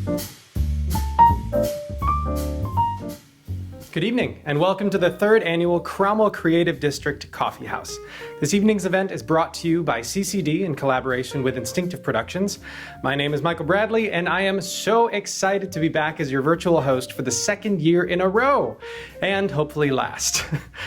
Good evening, and welcome to the third annual Cromwell Creative District Coffee House. This evening's event is brought to you by CCD in collaboration with Instinctive Productions. My name is Michael Bradley, and I am so excited to be back as your virtual host for the second year in a row, and hopefully last.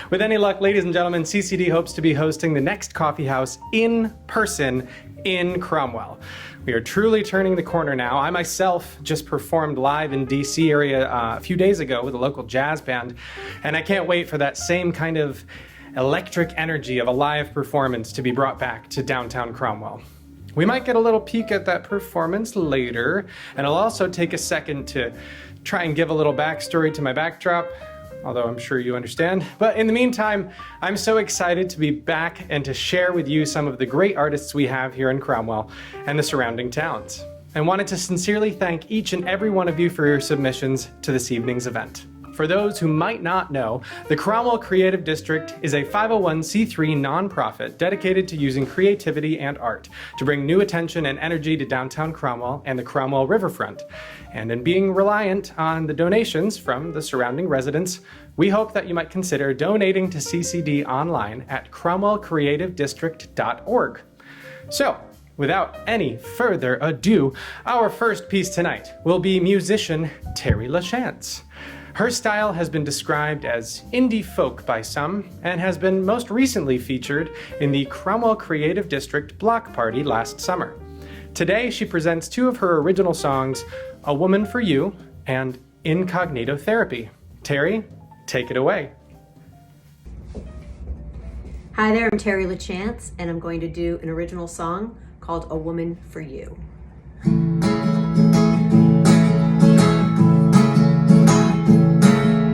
With any luck, ladies and gentlemen, CCD hopes to be hosting the next coffee house in person in Cromwell. We are truly turning the corner now. I myself just performed live in DC area a few days ago with a local jazz band, and I can't wait for that same kind of electric energy of a live performance to be brought back to downtown Cromwell. We might get a little peek at that performance later, and I'll also take a second to try and give a little backstory to my backdrop, although I'm sure you understand. But in the meantime, I'm so excited to be back and to share with you some of the great artists we have here in Cromwell and the surrounding towns. I wanted to sincerely thank each and every one of you for your submissions to this evening's event. For those who might not know, the Cromwell Creative District is a 501c3 nonprofit dedicated to using creativity and art to bring new attention and energy to downtown Cromwell and the Cromwell riverfront. And in being reliant on the donations from the surrounding residents, we hope that you might consider donating to CCD online at cromwellcreativedistrict.org. So, without any further ado, our first piece tonight will be musician Terry LaChance. Her style has been described as indie folk by some, and has been most recently featured in the Cromwell Creative District Block Party last summer. Today, she presents two of her original songs, A Woman for You and Incognito Therapy. Terry, take it away. Hi there, I'm Terry LaChance, and I'm going to do an original song called A Woman for You.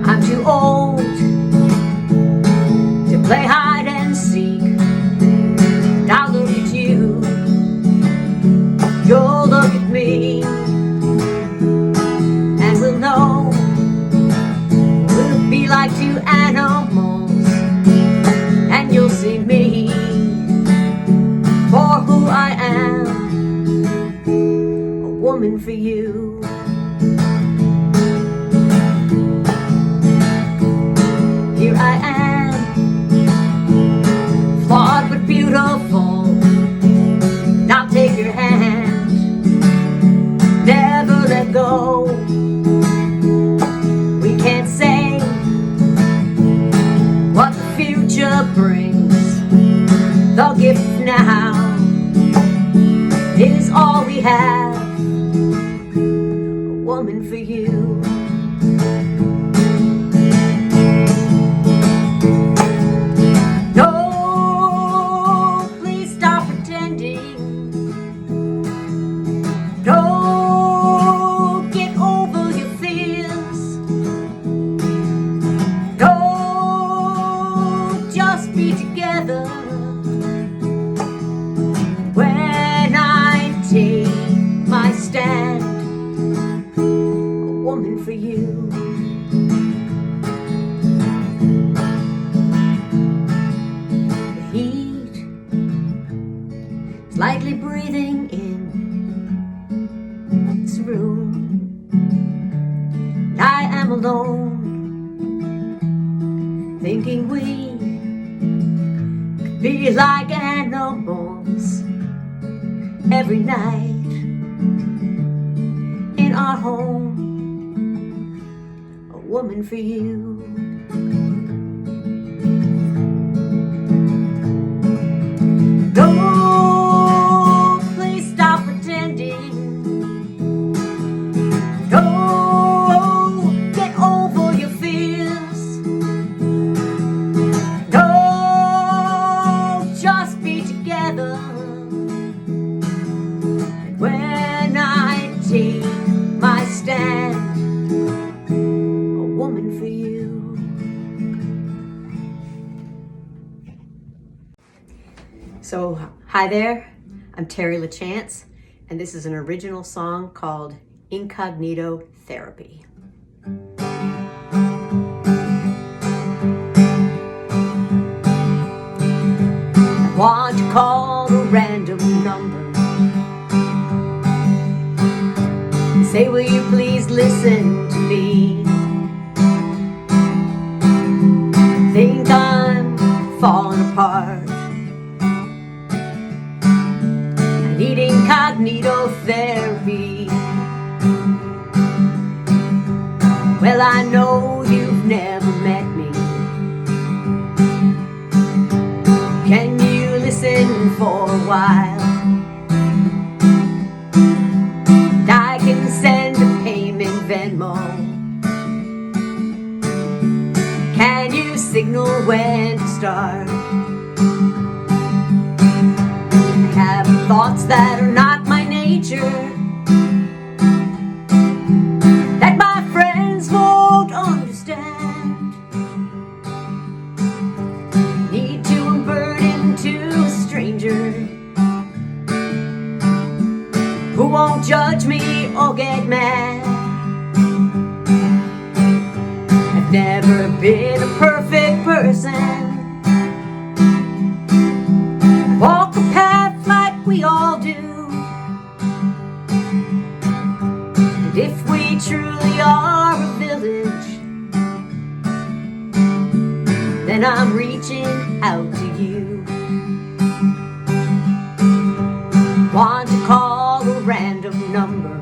I'm too old to play hide and seek. Now look at you, you'll look at me, and we'll know we'll be like two animals, and you'll see me for who I am, a woman for you. Here I am, flawed but beautiful. Now take your hand, never let go. We can't say what the future brings. The gift now is all we have, a woman for you. Lightly breathing in this room, I am alone, thinking we could be like animals every night in our home, a woman for you. So, hi there, I'm Terry LaChance, and this is an original song called Incognito Therapy. I want to call a random number, Say, will you please listen to me? Think I'm falling apart. I need incognito therapy. Well, I know you've never met me. Can you listen for a while? And I can send a payment Venmo. Can you signal when to start? I have thoughts that are not my nature, that my friends won't understand. Need to invert into a stranger who won't judge me or get mad. I've never been a perfect person. I walk a path like we all do. And if we truly are a village, then I'm reaching out to you. Want to call a random number.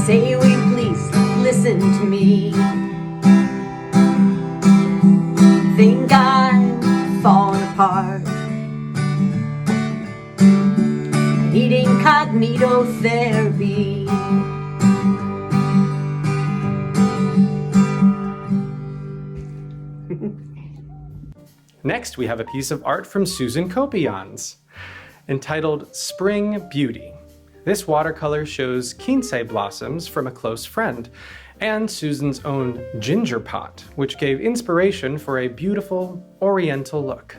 Say, will you please listen to me? Think I'm falling apart. I need incognito therapy. Next, we have a piece of art from Susan Copions, entitled Spring Beauty. This watercolor shows quince blossoms from a close friend, and Susan's own ginger pot, which gave inspiration for a beautiful oriental look.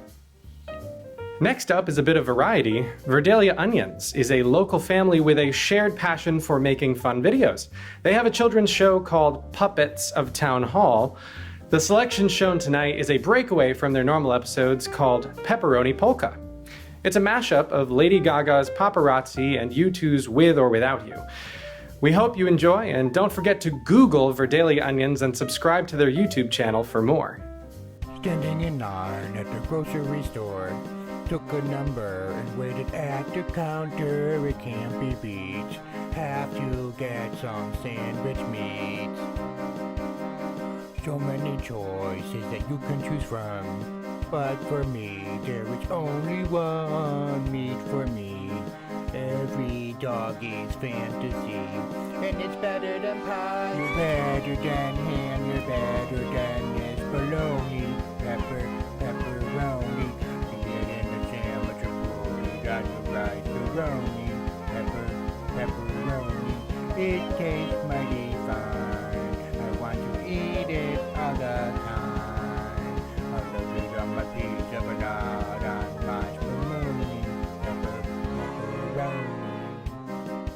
Next up is a bit of variety. Verdelia Onions is a local family with a shared passion for making fun videos. They have a children's show called Puppets of Town Hall. The selection shown tonight is a breakaway from their normal episodes called Pepperoni Polka. It's a mashup of Lady Gaga's Paparazzi and U2's With or Without You. We hope you enjoy, and don't forget to Google Verdelia Onions and subscribe to their YouTube channel for more. Standing in line at the grocery store, took a number and waited at the counter. It can't be beat. Have to get some sandwich meats. So many choices that you can choose from, but for me, there is only one meat for me. Every dog is fantasy, and it's better than pie. You're better than ham, you're better than this bologna. Pepperoni. You get in the sandwich, of course, you got the right pepperoni. Pepperoni. It tastes mighty fine. I want to eat it all the time. I love it on my pizza, but not on my bologna. Pepperoni.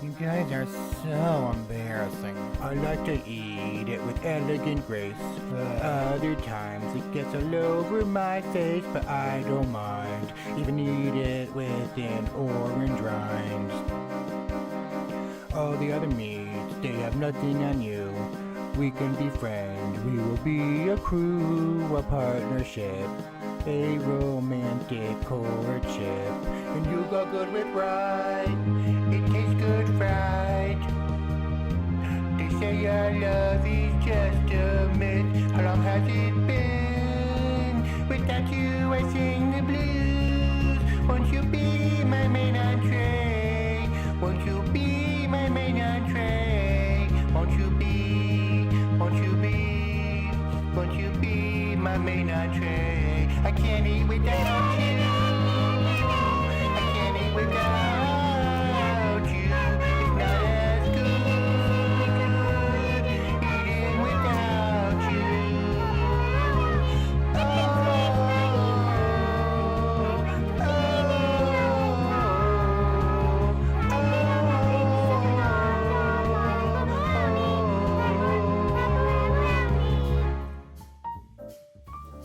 You guys are so embarrassing. I like to eat it with elegant grace. Other times it gets all over my face, but I don't mind. Even eat it with an orange rind. All the other meats, they have nothing on you. We can be friends, we will be a crew, a partnership, a romantic courtship. And you go good with right, it tastes good fried. They say our love is just a myth. How long has it been? Without you I sing the blues. Won't you be my main entree? Won't you be my main entree? Won't you be my main entree? I can't eat without you. I can't eat without you. It's not as good eating without you.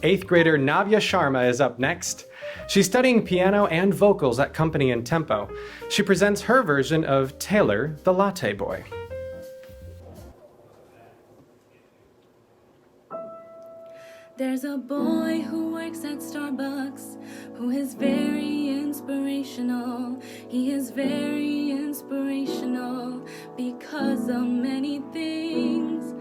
Eighth grader Navya Sharma is up next. She's studying piano and vocals at Company and Tempo. She presents her version of Taylor, the Latte Boy. There's a boy who works at Starbucks who is very inspirational. He is very inspirational because of many things.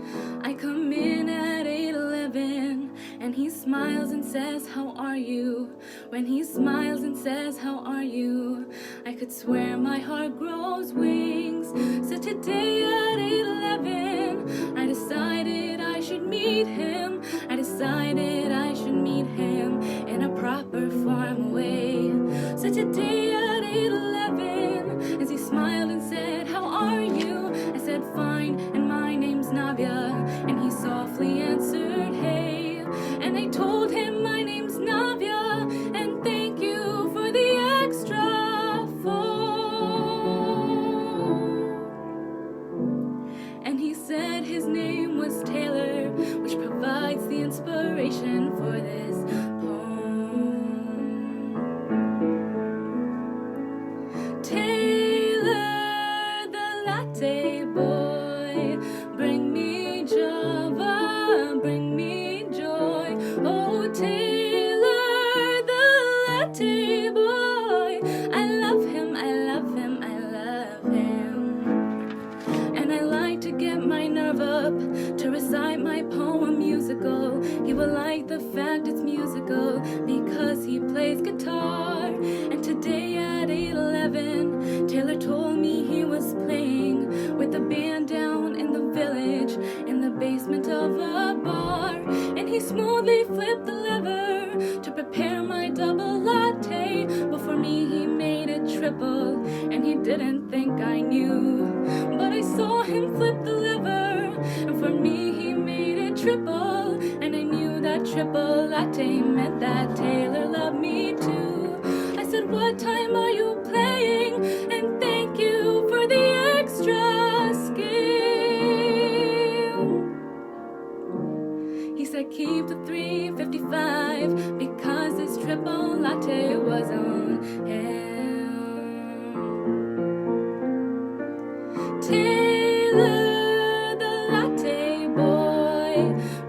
I come in at 8:11 and he smiles and says, "How are you?" When he smiles and says, "How are you?" I could swear my heart grows wings. So today at 8:11 I decided I should meet him. I decided I should meet him in a proper farm way. So today at 8:11, as he smiled and said, "How are you?" I said, "Fine, and my name's Navya." And he softly answered, "Hey." And I told him my name's Navya, and thank you for the extra phone. And he said his name was Taylor, which provides the inspiration for this poem. Taylor, the latte boy, bring me Java, bring me joy. Oh, Taylor, the latte boy, I love him, I love him, I love him. And I like to get my nerve up to recite my poem musical. He will like the fact it's musical because he plays guitar. And today at 8:11, Taylor told me he was playing with a band down in the village in the basement of a bar. And he smoothly flipped the lever to prepare my double latte. But for me he made it triple, and he didn't think I knew. But I saw him flip the lever, and for me he made it triple. And I knew that triple latte meant that Taylor loved me too. I said, "What time are you playing? And thank you for the extra skill." He said, "Keep the 3:55 because this triple latte was on him." Taylor, the latte boy,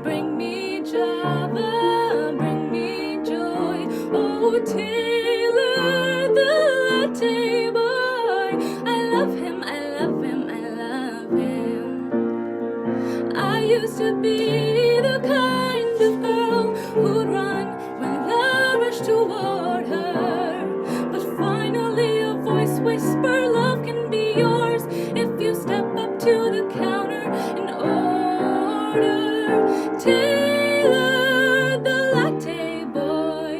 bring me Java, bring me joy. Oh, Taylor, the latte boy, I love him, I love him, I love him. I used to be the kind of girl who'd run when love rushed toward her. But finally a voice whispered, "Love can be yours if you step up to the counter and order." Taylor, the latte boy,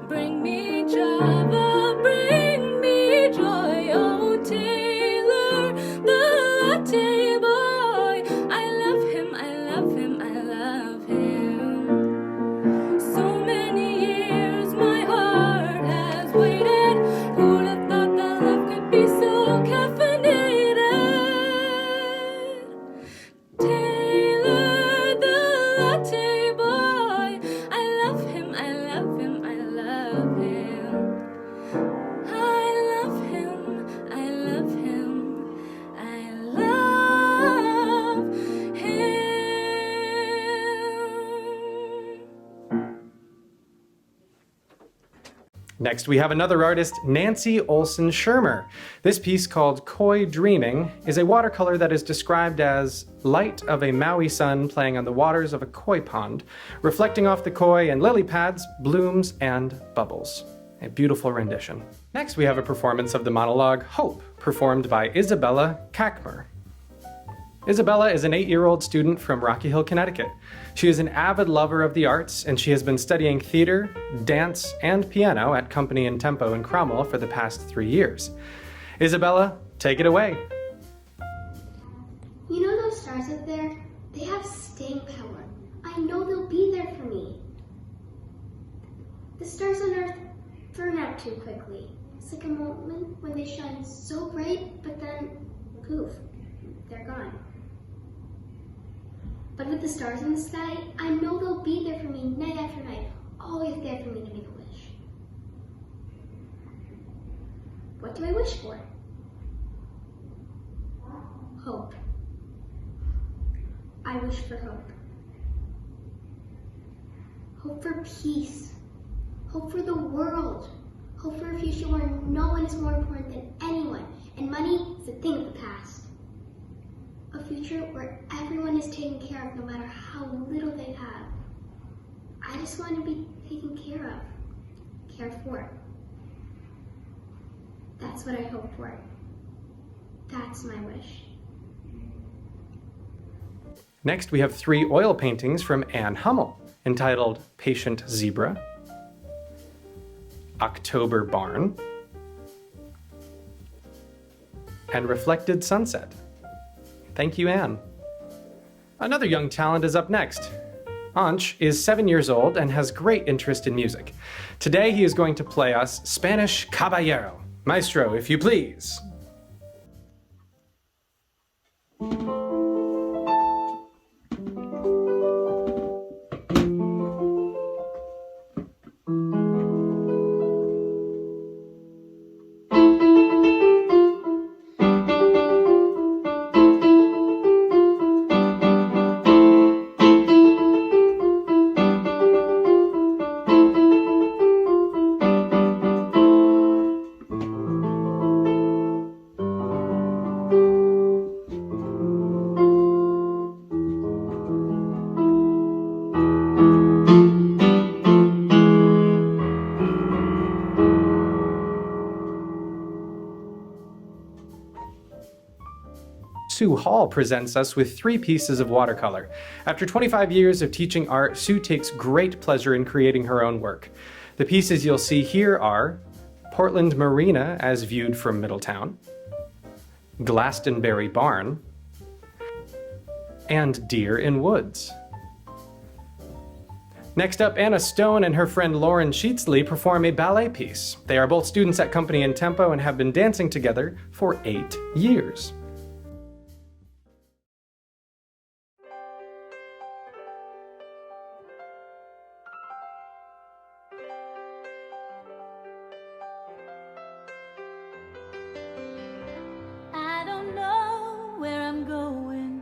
bring me Java, bring me joy. Oh, Taylor, the latte boy, I love him, I love him, I love him. So many years my heart has waited. Who'd have thought that love could be so caffeinated? Taylor, the latte boy, I love him, I love him, I love him. I love him, I love him, I love him. Next, we have another artist, Nancy Olson Shermer. This piece, called Koi Dreaming, is a watercolor that is described as light of a Maui sun playing on the waters of a koi pond, reflecting off the koi and lily pads, blooms, and bubbles. A beautiful rendition. Next, we have a performance of the monologue Hope, performed by Isabella Kakmer. Isabella is an 8-year-old student from Rocky Hill, Connecticut. She is an avid lover of the arts, and she has been studying theater, dance, and piano at Company and Tempo in Cromwell for the past 3 years. Isabella, take it away. You know those stars up there? They have staying power. I know they'll be there for me. The stars on Earth burn out too quickly. It's like a moment when they shine so bright, but then, poof, they're gone. But with the stars in the sky, I know they'll be there for me night after night, always there for me to make a wish. What do I wish for? Hope. I wish for hope. Hope for peace. Hope for the world. Hope for a future where no one is more important than anyone, and money is a thing of the past. A future where everyone is taken care of no matter how little they have. I just want to be taken care of, cared for. That's what I hope for. That's my wish. Next, we have 3 oil paintings from Anne Hummel, entitled Patient Zebra, October Barn, and Reflected Sunset. Thank you, Anne. Another young talent is up next. Anch is 7 years old and has great interest in music. Today he is going to play us Spanish Caballero. Maestro, if you please. Sue Hall presents us with 3 pieces of watercolor. After 25 years of teaching art, Sue takes great pleasure in creating her own work. The pieces you'll see here are Portland Marina as viewed from Middletown, Glastonbury Barn, and Deer in Woods. Next up, Anna Stone and her friend Lauren Sheetsley perform a ballet piece. They are both students at Company and Tempo and have been dancing together for 8 years. I don't know where I'm going,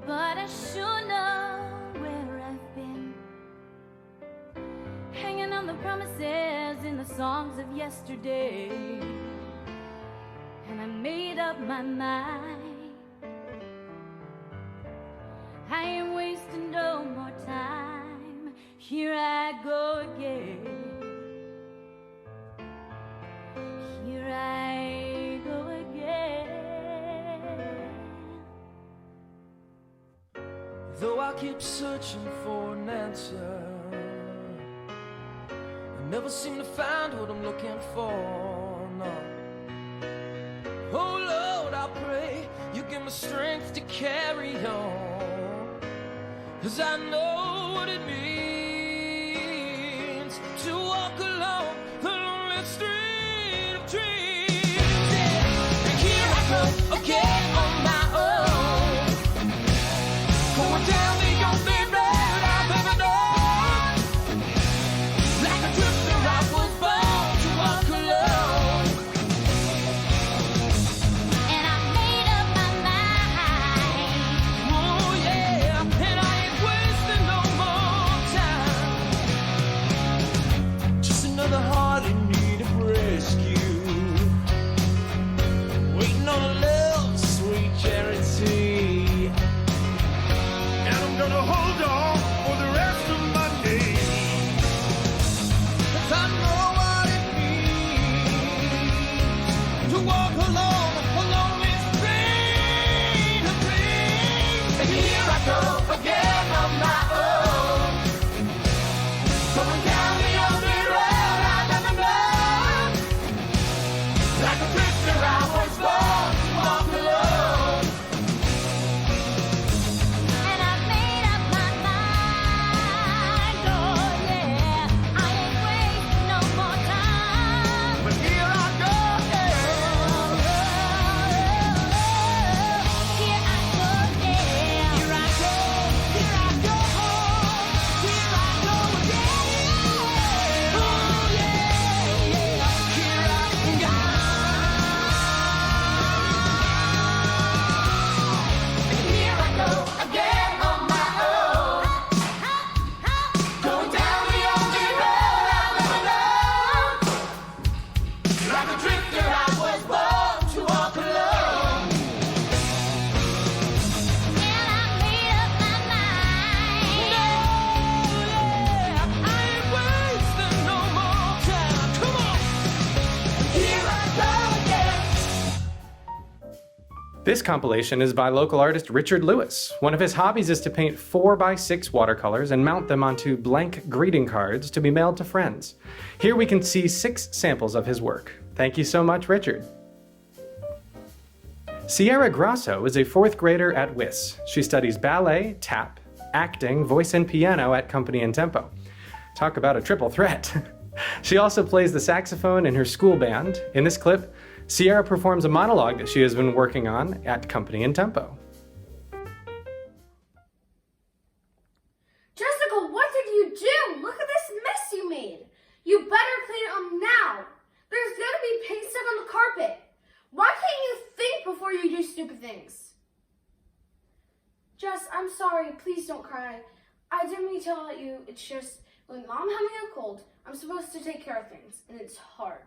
but I sure know where I've been. Hanging on the promises in the songs of yesterday, and I made up my mind. I ain't wasting no more time. Here I go again. Here I go again. Though I keep searching for an answer, I never seem to find what I'm looking for, no. Oh Lord, I pray you give me strength to carry on, 'cause I know what it means to walk along the lonely street of dreams. Yeah. And here I go again on my own, going down the only road I've ever known. Like a drifter, I was born to walk alone. And I made up my mind. Oh yeah, and I ain't wasting no more time. Just another heart in need of rescue, waiting on a love's sweet charity. And I'm gonna hold on for the rest of my days, 'cause I know what it means to walk along a lonely street of dreams. And here I go again on my own, going down the only road I've ever known. Like a drifter, I was born to walk alone. And I made up my mind. Oh yeah, I ain't wasting no more time. But here I go again. Here I go again. Here I go, This compilation is by local artist Richard Lewis. One of his hobbies is to paint 4x6 watercolors and mount them onto blank greeting cards to be mailed to friends. Here we can see 6 samples of his work. Thank you so much, Richard. Sierra Grasso is a 4th grader at WIS. She studies ballet, tap, acting, voice, and piano at Company and Tempo. Talk about a triple threat. She also plays the saxophone in her school band. In this clip, Sierra performs a monologue that she has been working on at Company and Tempo. Jessica, what did you do? Look at this mess you made. You better clean it up now. There's gonna be paint stuck on the carpet. Why can't you think before you do stupid things? Jess, I'm sorry. Please don't cry. I didn't mean to tell you. It's just, with Mom having a cold, I'm supposed to take care of things, and it's hard.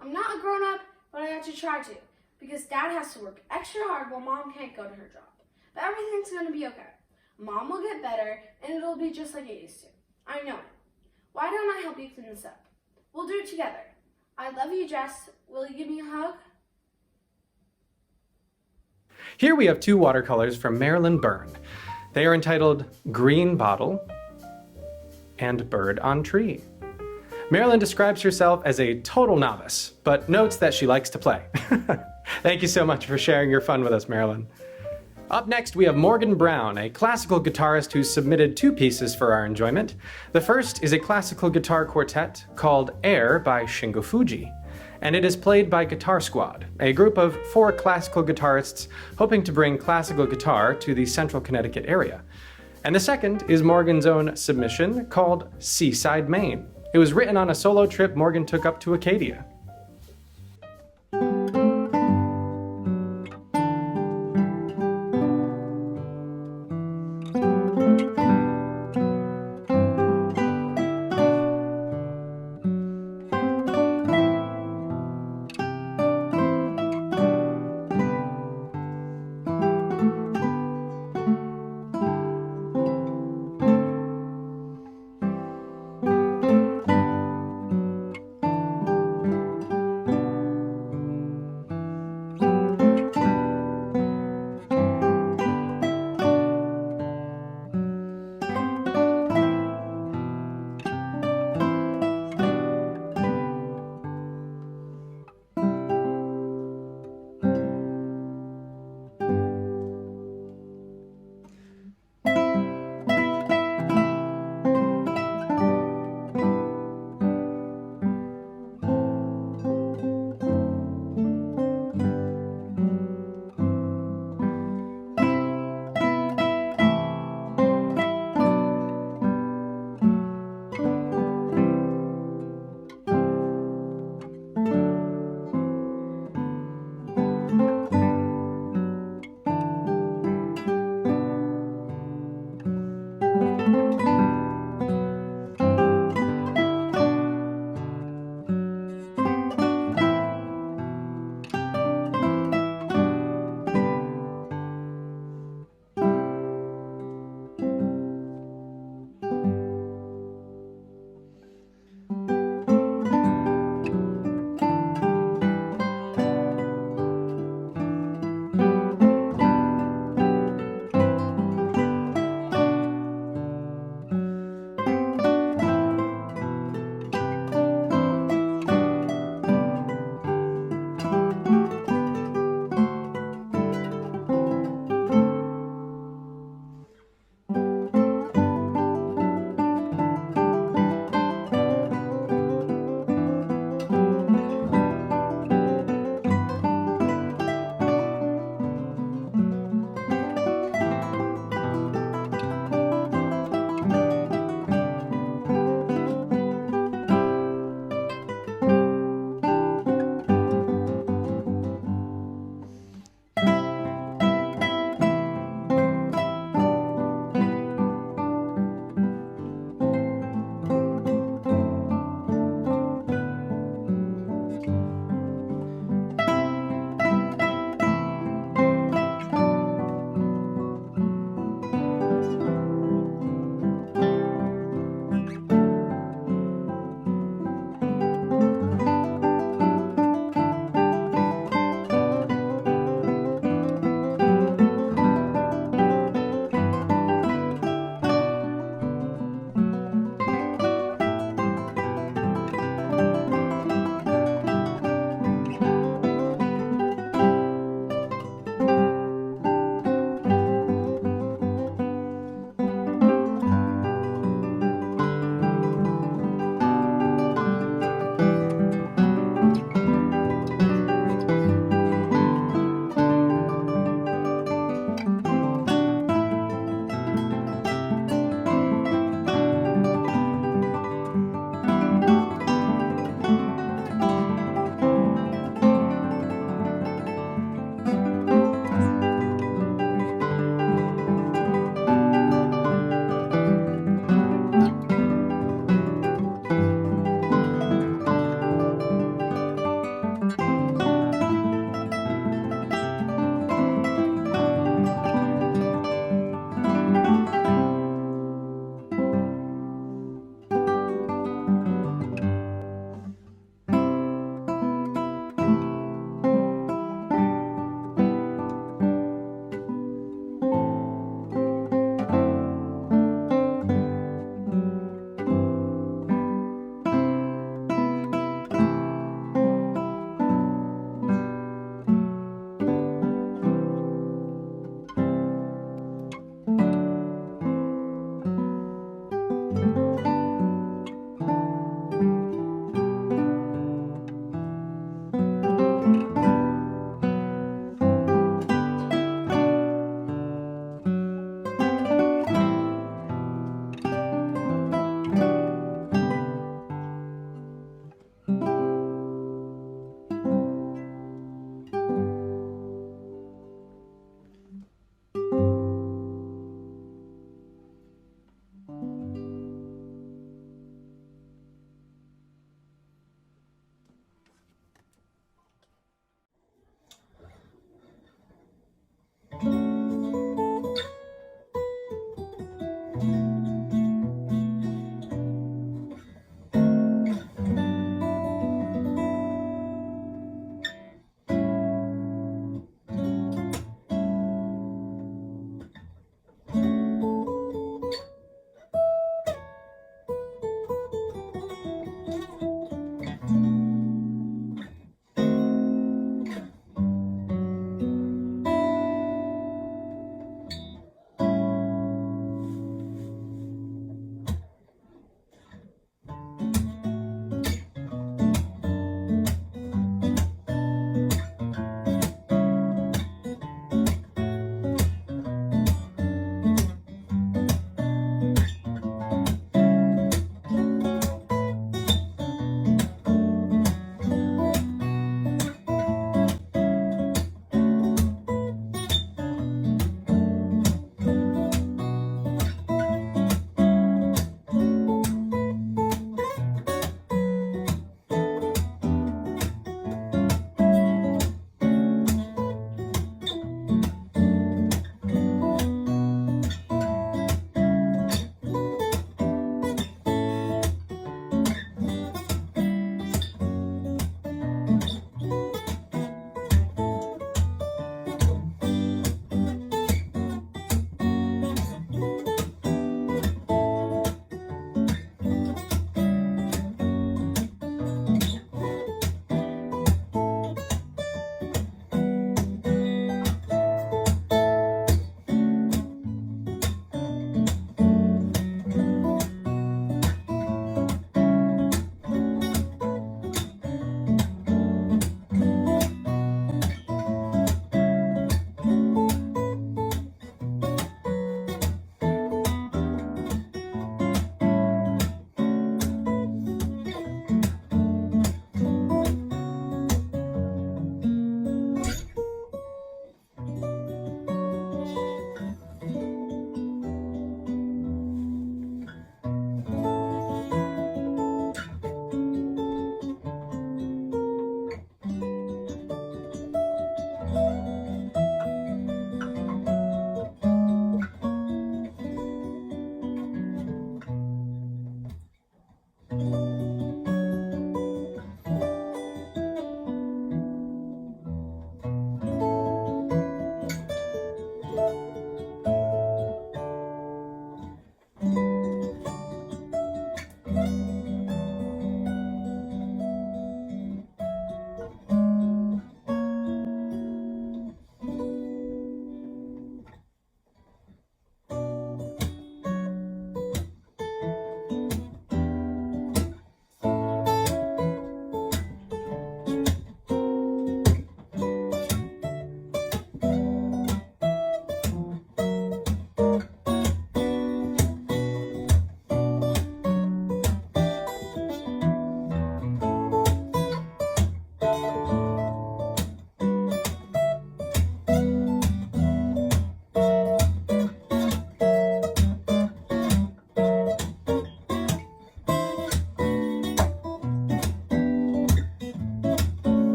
I'm not a grown-up, but I have to try to, because Dad has to work extra hard while Mom can't go to her job. But everything's gonna be okay. Mom will get better, and it'll be just like it used to. I know it. Why don't I help you clean this up? We'll do it together. I love you, Jess. Will you give me a hug? Here we have 2 watercolors from Marilyn Byrne. They are entitled Green Bottle and Bird on Tree. Marilyn describes herself as a total novice, but notes that she likes to play. Thank you so much for sharing your fun with us, Marilyn. Up next, we have Morgan Brown, a classical guitarist who submitted 2 pieces for our enjoyment. The first is a classical guitar quartet called Air by Shingo Fuji, and it is played by Guitar Squad, a group of 4 classical guitarists hoping to bring classical guitar to the central Connecticut area. And the second is Morgan's own submission called Seaside, Maine. It was written on a solo trip Morgan took up to Acadia.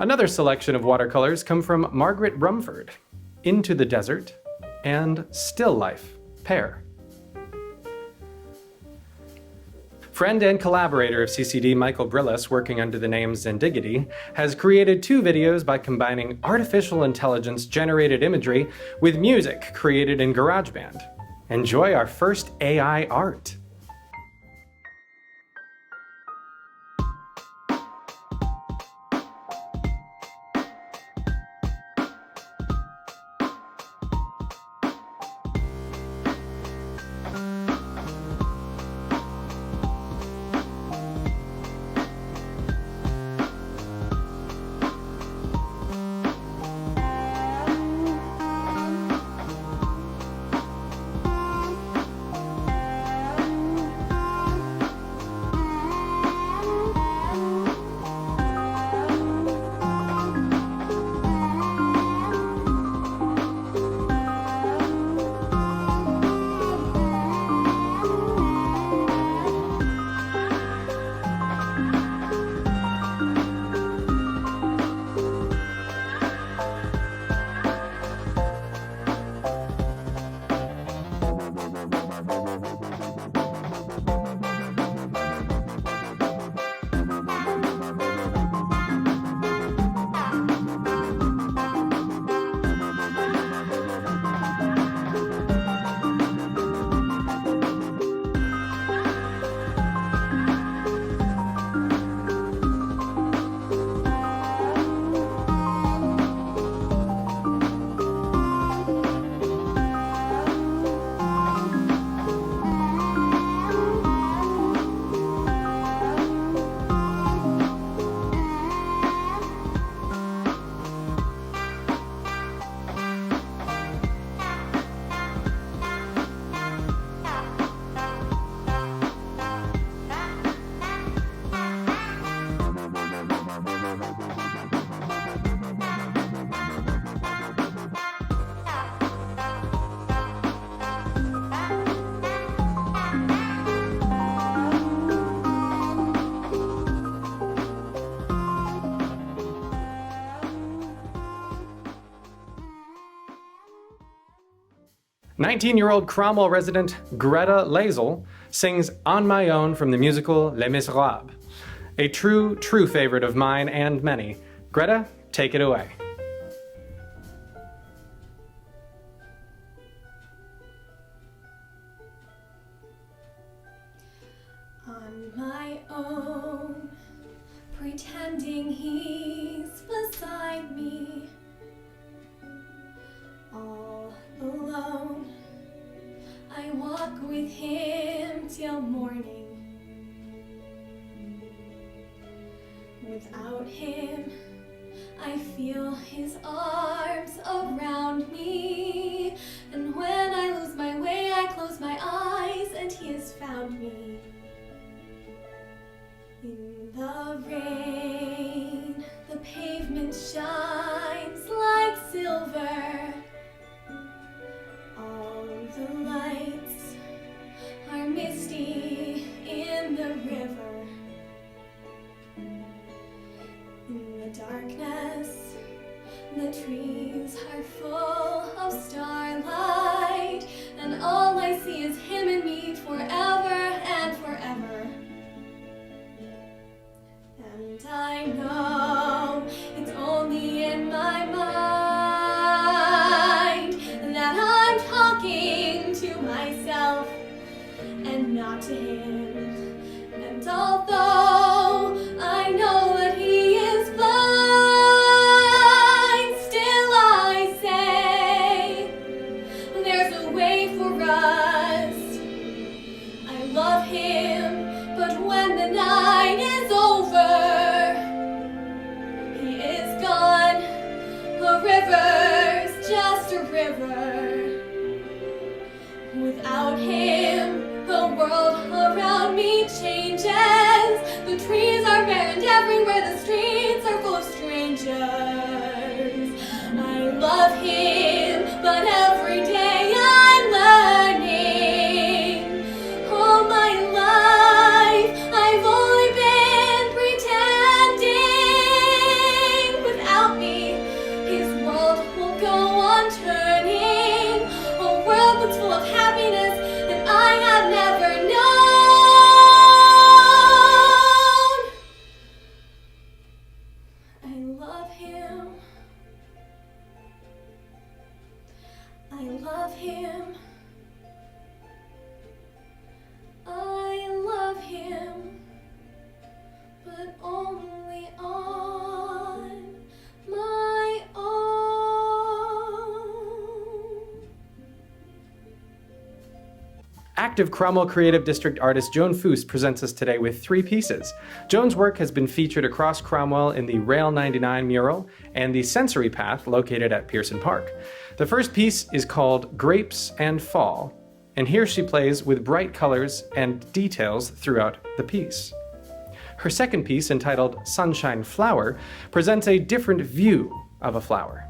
Another selection of watercolors come from Margaret Rumford, Into the Desert and Still Life, Pair. Friend and collaborator of CCD Michael Brillis, working under the name Zendigity, has created 2 videos by combining artificial intelligence-generated imagery with music created in GarageBand. Enjoy our first AI art. "19-year-old Cromwell resident Greta Lazel sings On My Own from the musical Les Miserables. A true favorite of mine and many. Greta, take it away." On my own, pretending he's beside me, all alone, I walk with him till morning. Without him, I feel his arms around me, and when I lose my way, I close my eyes, and he has found me. In the rain, the pavement shines like silver. All the lights are misty in the river. In the darkness, the trees are full of starlight, and all I see is him and me forever and forever. And I know it's only in my mind that I'm talking to myself and not to him. And although I know that he is blind, still I say there's a way for us. I love him, but when the night is over, he is gone. A river's just a river. Without him, the world around me changes. The trees are bare and everywhere the streets are full of strangers. I love him, but every day I'm learning. All my life I've only been pretending. With I love him. I love him, but only on my own. Active Cromwell Creative District artist Joan Foose presents us today with 3 pieces. Joan's work has been featured across Cromwell in the Rail 99 mural and the Sensory Path located at Pearson Park. The first piece is called Grapes and Fall, and here she plays with bright colors and details throughout the piece. Her second piece, entitled Sunshine Flower, presents a different view of a flower.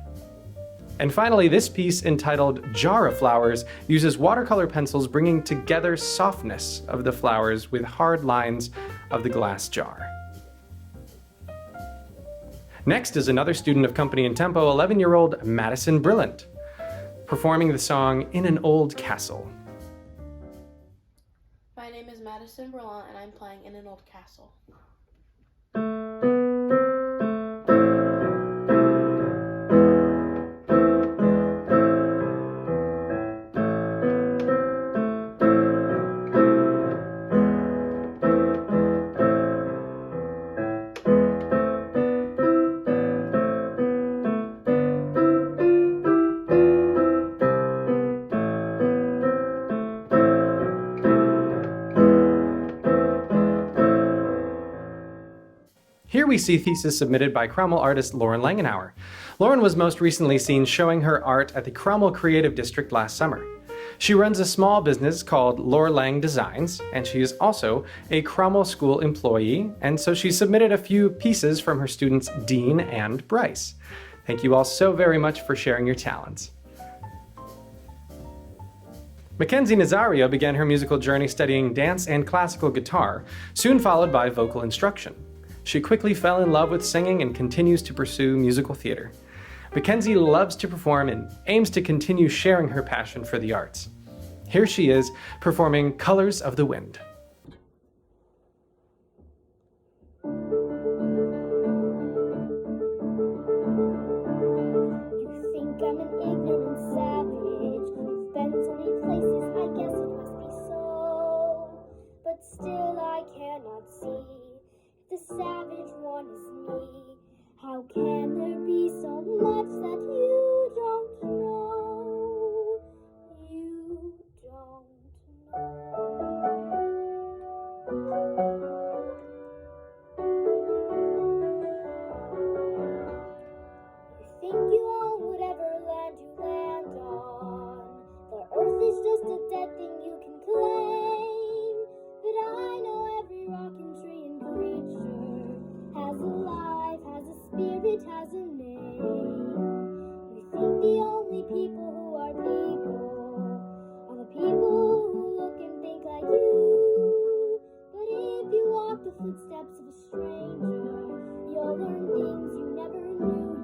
And finally, this piece, entitled Jar of Flowers, uses watercolor pencils bringing together softness of the flowers with hard lines of the glass jar. Next is another student of company and tempo, 11-year-old Madison Brillant, performing the song In an Old Castle. My name is Madison Brillant and I'm playing In an Old Castle. Here we see thesis submitted by Cromwell artist Lauren Langenauer. Lauren was most recently seen showing her art at the Cromwell Creative District last summer. She runs a small business called Laura Lang Designs, and she is also a Cromwell School employee, and so she submitted a few pieces from her students Dean and Bryce. Thank you all so very much for sharing your talents. Mackenzie Nazario began her musical journey studying dance and classical guitar, soon followed by vocal instruction. She quickly fell in love with singing and continues to pursue musical theater. Mackenzie loves to perform and aims to continue sharing her passion for the arts. Here she is performing Colors of the Wind. You think I'm an ignorant savage. You've been so many places, I guess it must be so. But still I cannot see the savage one is me. How can there be so much that you don't know? You don't You think you own whatever land you land on. The earth is just a dead thing you can claim. But I know every rock and tree and creature has a life, has a spirit, has a name. You think the only people who are the people who look and think like you. But if you walk the footsteps of a stranger, you'll learn things you never knew,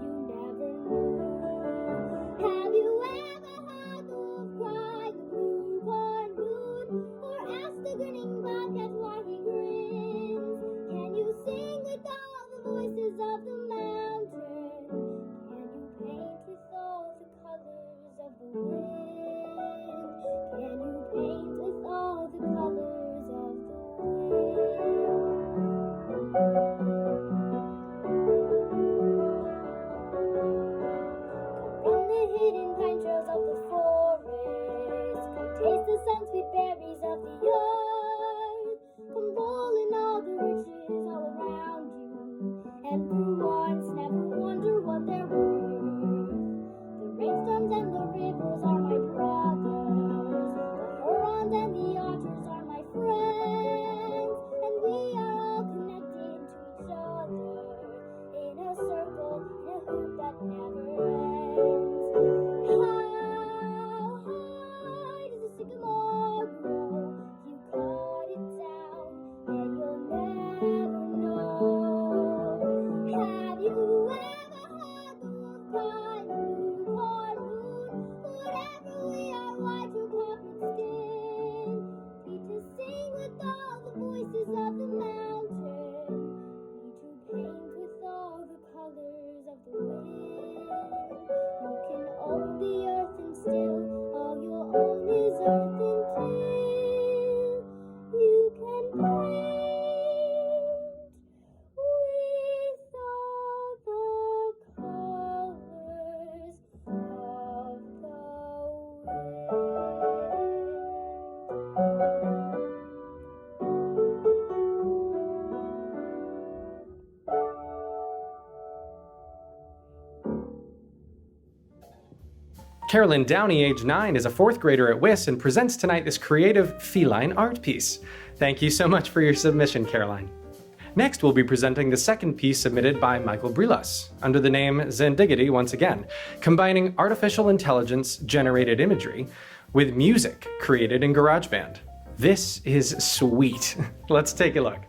Have you ever heard the wolf cry the blue corn moon? Or asked the grinning bobcat why he grins? Can you sing with all the voices of the mountain? Can you paint with all the colors of the wind? Can you paint with all the colors of the Run the hidden pine trails of the forest. Come taste the sun-sweet berries of the earth. Come roll in all the riches all around you. And for once, never wonder what they're worth. The rainstorms and the rivers are my brothers. The Hurons and the otters are my friends. And we are all connected to each other. In a circle, in a hoop that never ends. How high does a sycamore grow? If you cut it down, then you'll never know. Have you ever heard the wolf cry the blue corn moon? Whatever we are, white or coppered skin, we to sing with all the voices of the mountain. We to paint with all the colors of the wind. Who can own the earth and still Carolyn Downey, age 9, is a 4th grader at WIS and presents tonight this creative feline art piece. Thank you so much for your submission, Caroline. Next, we'll be presenting the second piece submitted by Michael Brilas, under the name Zendiggity once again, combining artificial intelligence-generated imagery with music created in GarageBand. This is sweet. Let's take a look.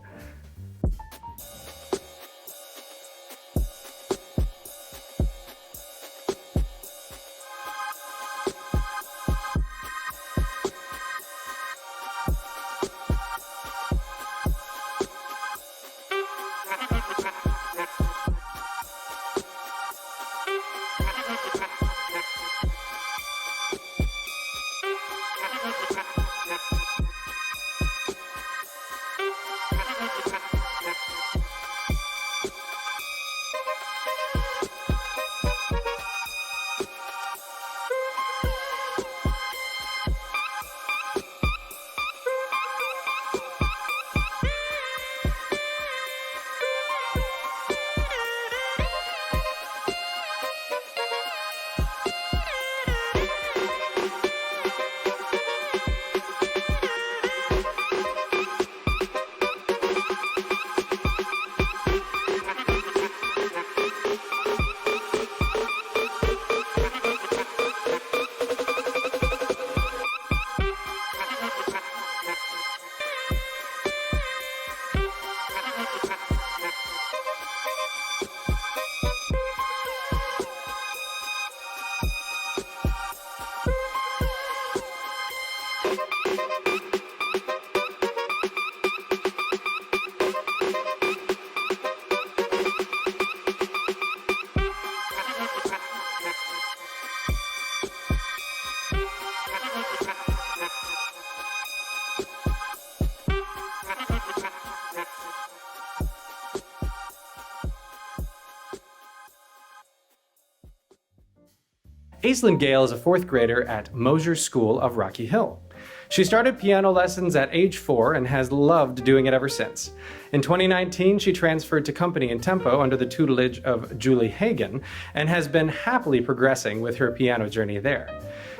Aislinn Gale is a 4th grader at Mosier School of Rocky Hill. She started piano lessons at age 4 and has loved doing it ever since. In 2019, she transferred to Company in Tempo under the tutelage of Julie Hagen and has been happily progressing with her piano journey there.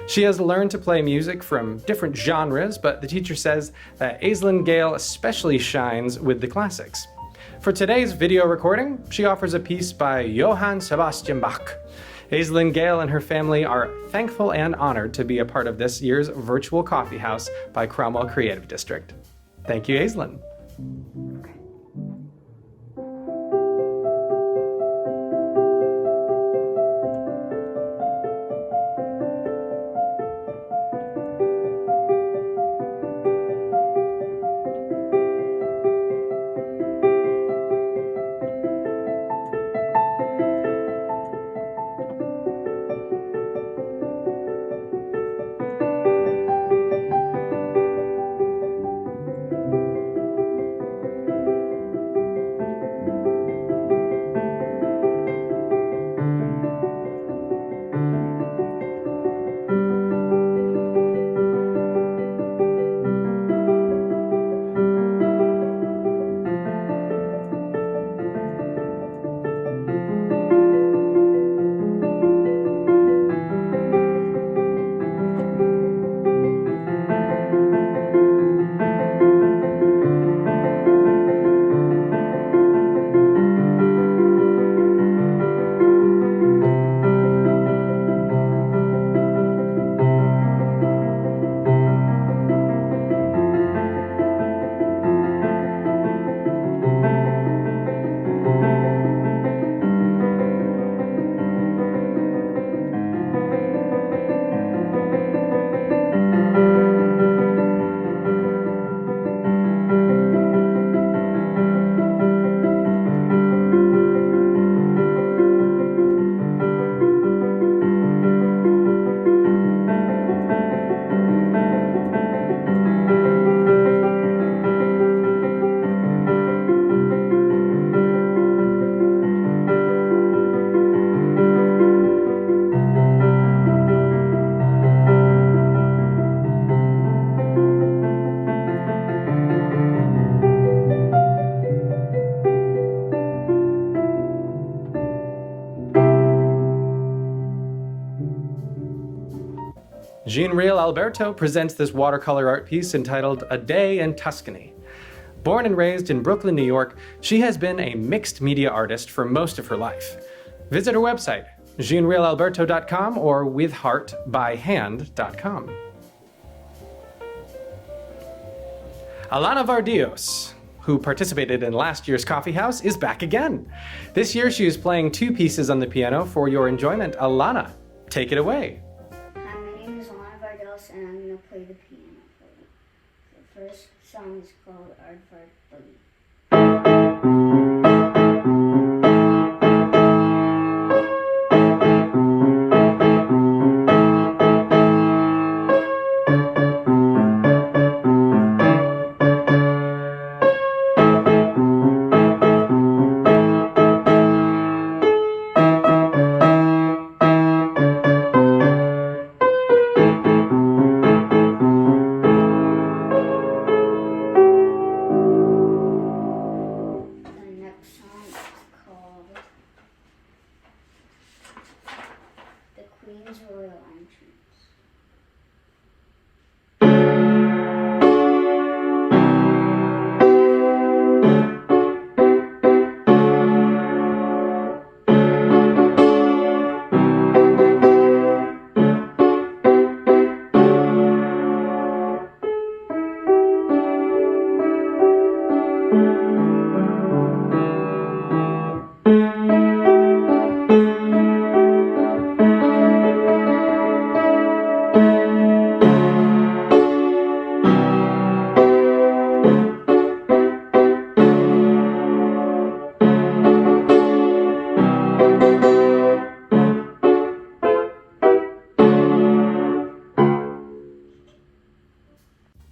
She has learned to play music from different genres, but the teacher says that Aislinn Gale especially shines with the classics. For today's video recording, she offers a piece by Johann Sebastian Bach. Aislinn Gale and her family are thankful and honored to be a part of this year's virtual coffee house by Cromwell Creative District. Thank you, Aislinn. Jean-Real Alberto presents this watercolor art piece entitled A Day in Tuscany. Born and raised in Brooklyn, New York, she has been a mixed media artist for most of her life. Visit her website, jeanrealalberto.com or withheartbyhand.com. Alana Vardios, who participated in last year's Coffee House, is back again. This year she is playing 2 pieces on the piano for your enjoyment. Alana, take it away. Hi, my name is Alana Vardios and I'm going to play the piano for you. The first song is called Aardvark Boogie.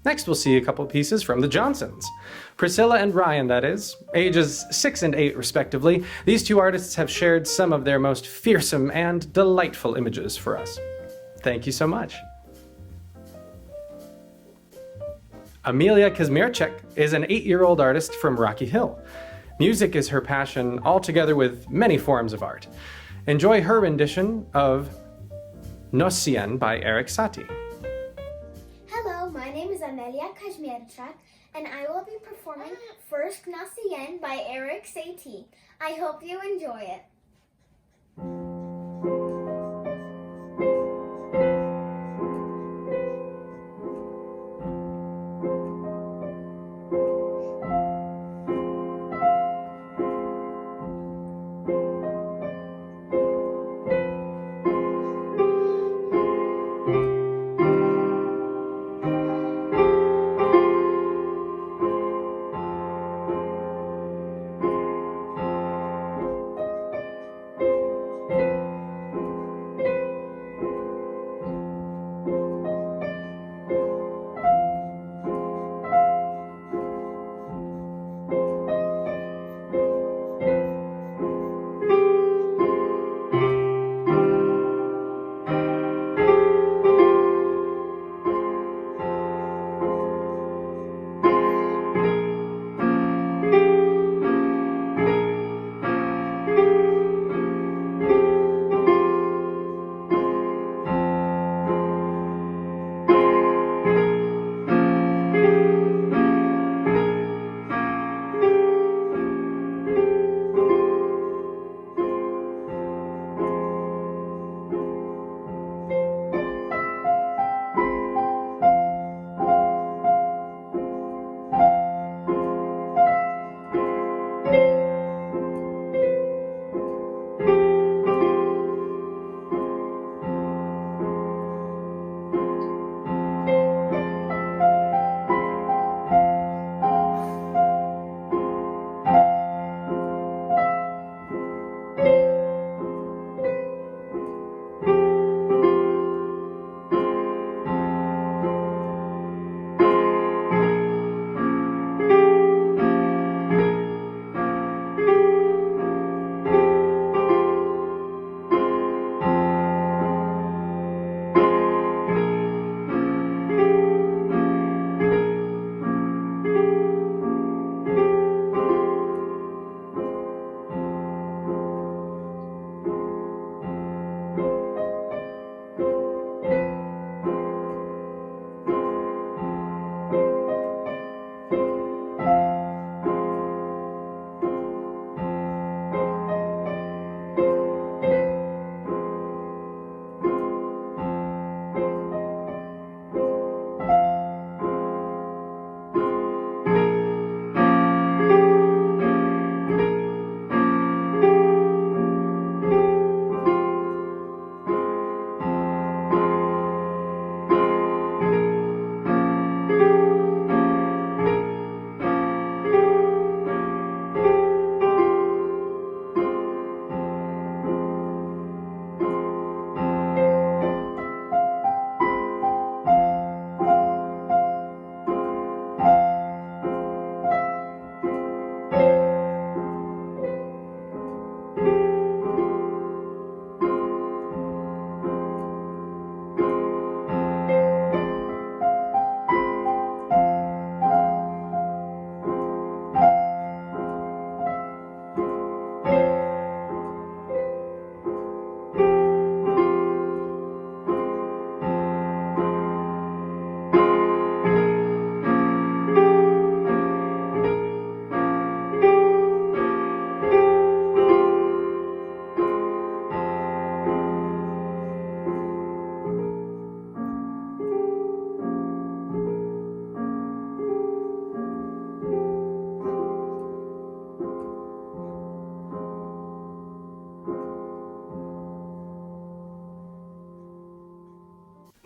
Next, we'll see a couple pieces from the Johnsons. Priscilla and Ryan, that is, ages 6 and 8 respectively. These 2 artists have shared some of their most fearsome and delightful images for us. Thank you so much. Amelia Kazmierczak is an 8-year-old artist from Rocky Hill. Music is her passion, altogether with many forms of art. Enjoy her rendition of Nocien by Eric Satie. Hello, my name is Amelia Kazmierczak, and I will be performing First Nocien by Eric Satie. I hope you enjoy it.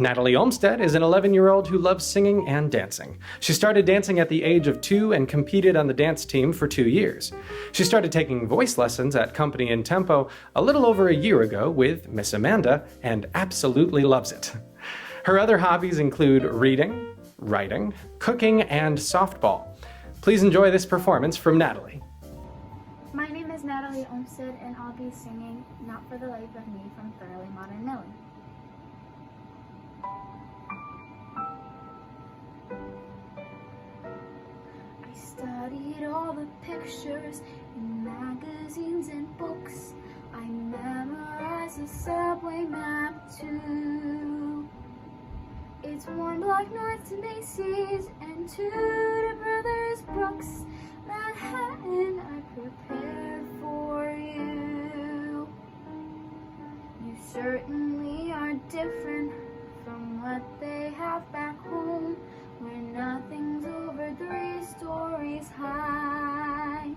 Natalie Olmsted is an 11-year-old who loves singing and dancing. She started dancing at the age of 2 and competed on the dance team for 2 years. She started taking voice lessons at Company in Tempo a little over a year ago with Miss Amanda and absolutely loves it. Her other hobbies include reading, writing, cooking, and softball. Please enjoy this performance from Natalie. My name is Natalie Olmsted, and I'll be singing Not for the Life of Me from Thoroughly Modern Millie. I studied all the pictures in magazines and books. I memorized the subway map too. It's 1 block north to Macy's and 2 to Brothers Brooks. Manhattan, I prepared for you. You certainly are different from what they have back home, where nothing's over 3 stories high,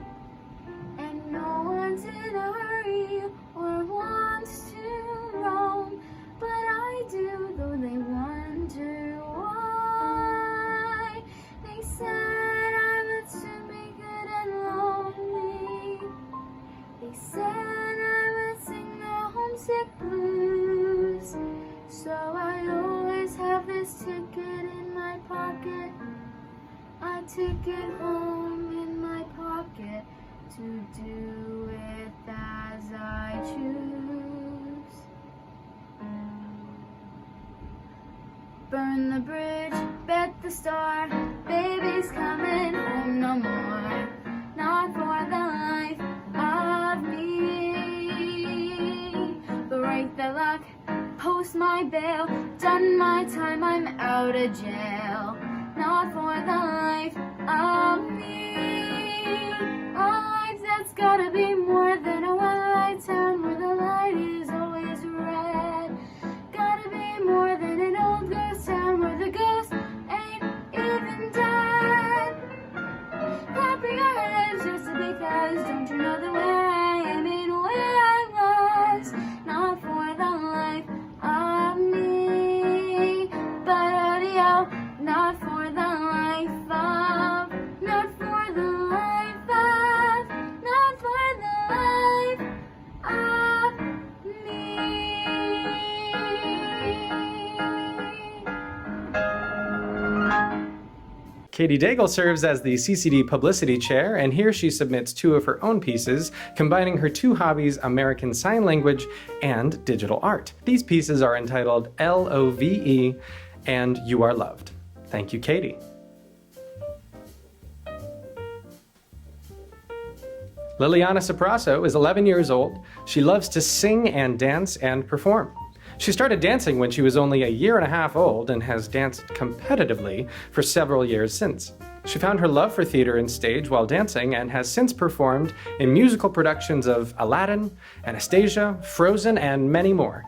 and no one's in a hurry or wants to roam. But I do, though they wonder why. They said I would soon be good and lonely. They said I would sing the homesick blues. So I always have this ticket in my pocket, a ticket home in my pocket, to do it as I choose. Burn the bridge, bet the star, baby's coming home no more. Not for the life of me. But write the luck, post my bail, done my time, I'm out of jail. Not for the life of me. A life that's gotta be more than a one-light town where the light is always red. Gotta be more than an old ghost town where the ghost ain't even dead. Clapping our hands just because, don't you know that where I am and where I was, not for the life of me. But audio, not for the life of, not for the life of, not for the life of me. Katie Daigle serves as the CCD Publicity Chair, and here she submits 2 of her own pieces, combining her 2 hobbies, American Sign Language and digital art. These pieces are entitled LOVE and You Are Loved. Thank you, Katie. Liliana Soprasso is 11 years old. She loves to sing and dance and perform. She started dancing when she was only a year and a half old and has danced competitively for several years since. She found her love for theater and stage while dancing and has since performed in musical productions of Aladdin, Anastasia, Frozen, and many more.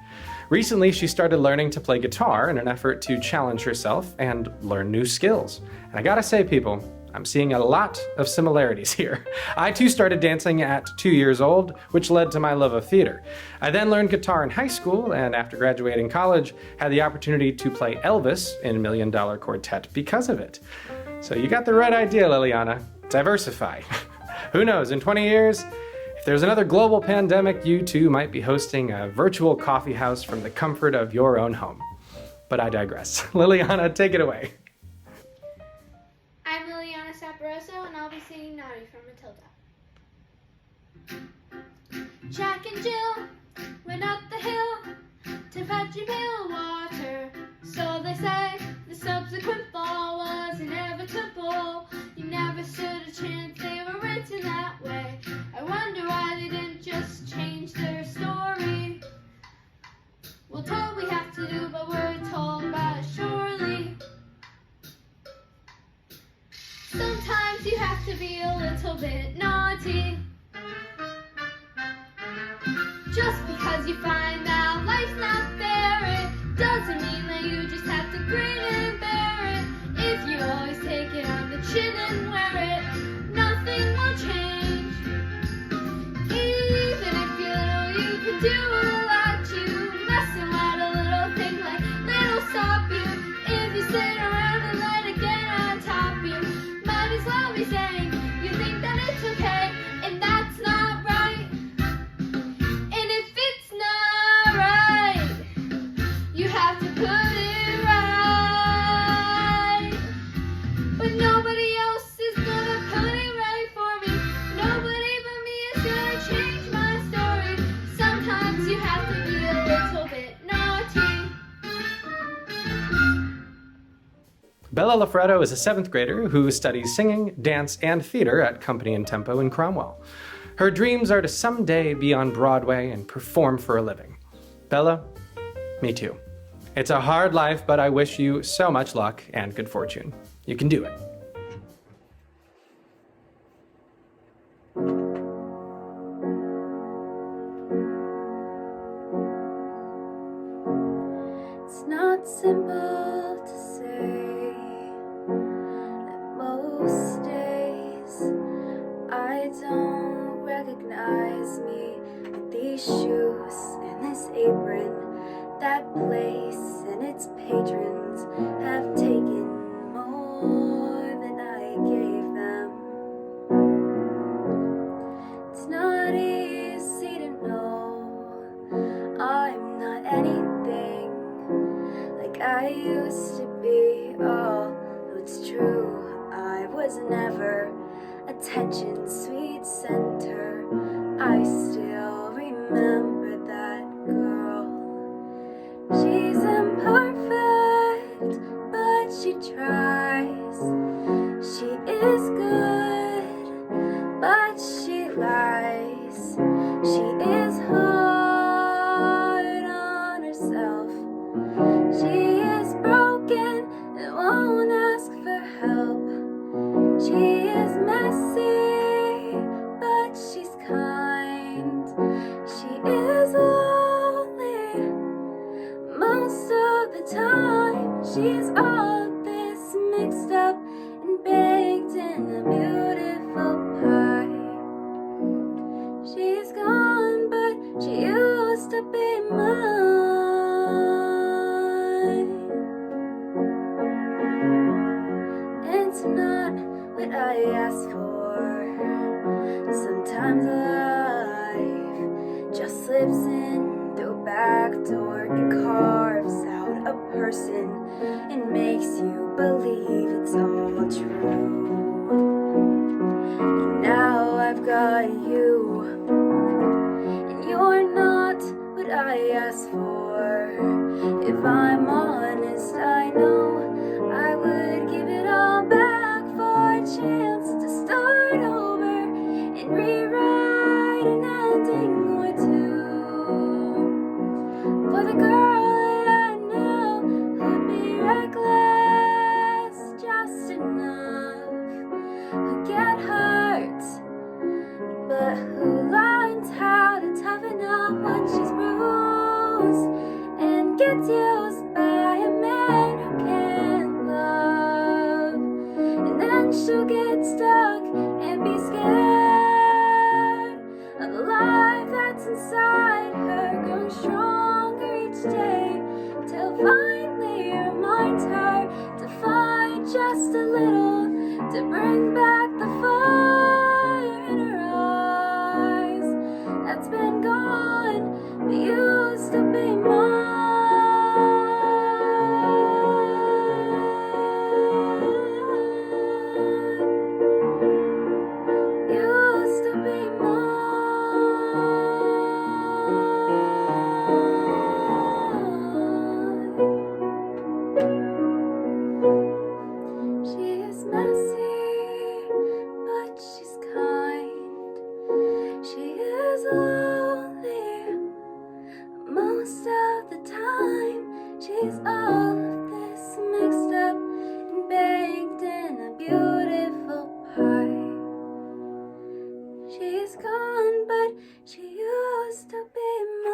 Recently, she started learning to play guitar in an effort to challenge herself and learn new skills. And I gotta say, people, I'm seeing a lot of similarities here. I too started dancing at 2 years old, which led to my love of theater. I then learned guitar in high school, and after graduating college, had the opportunity to play Elvis in Million Dollar Quartet because of it. So you got the right idea, Liliana. Diversify. Who knows, in 20 years, if there's another global pandemic, you too might be hosting a virtual coffee house from the comfort of your own home. But I digress. Liliana, take it away. I'm Liliana Saporoso, and I'll be singing Naughty from Matilda. Jack and Jill went up the hill to fetch a pail of water. So they say the subsequent fall was inevitable. You never stood a chance, they were written that way. I wonder why they didn't just change their story. We're told we have to do, but we're told about it surely. Sometimes you have to be a little bit naughty. Just because you find out life's not fair, it doesn't mean that you just have to grin and bear it. If you always take it on the chin and wear it, nothing will change. Even if you're little, you can do a lot. You mess around a little thing like little sauce. put it right. But nobody else is gonna put it right for me. Nobody but me is gonna change my story. Sometimes you have to be a little bit naughty. Bella Lafretto is a 7th grader who studies singing, dance, and theater at Company and Tempo in Cromwell. Her dreams are to someday be on Broadway and perform for a living. Bella, me too. It's a hard life, but I wish you so much luck and good fortune. You can do it. It's not simple to say that most days I don't recognize me with these shoes and this apron. That place and its patrons have taken more than I gave them. It's not easy to know I'm not anything like I used to be. Although it's true, I was never attention sweet center. I still remember that girl. She's imperfect, but she tries. She is good, but she lies. She is hard on herself. She is broken and won't ask for help. She is messy, but she's kind. She is lonely most of the time. She's all this mixed up and baked in a beautiful pie. She's gone, but she used to be mine. It's not what I asked for. Sometimes life just slips in through a back door and carves out a person and makes you believe it's all true. And now I've got you, and you're not what I asked for. If I'm honest, I know I would give it all back for a chance to start over and rewrite an ending or two. For the girl that I know who'd be reckless just enough, who get hurt, but who learns how to toughen up when she's bruised and gets used by a man who can't love. And then she'll get stuck and be scared of the life that's inside her, growing stronger each day, till finally it reminds her to fight just a little, to bring back the fire in her eyes that's been gone, but used to be mine. Used to be mine. She is messy, but she's kind. She is lonely most of the time. She's all of this mixed up and baked in a beautiful pie. She's gone, but she used to be mine.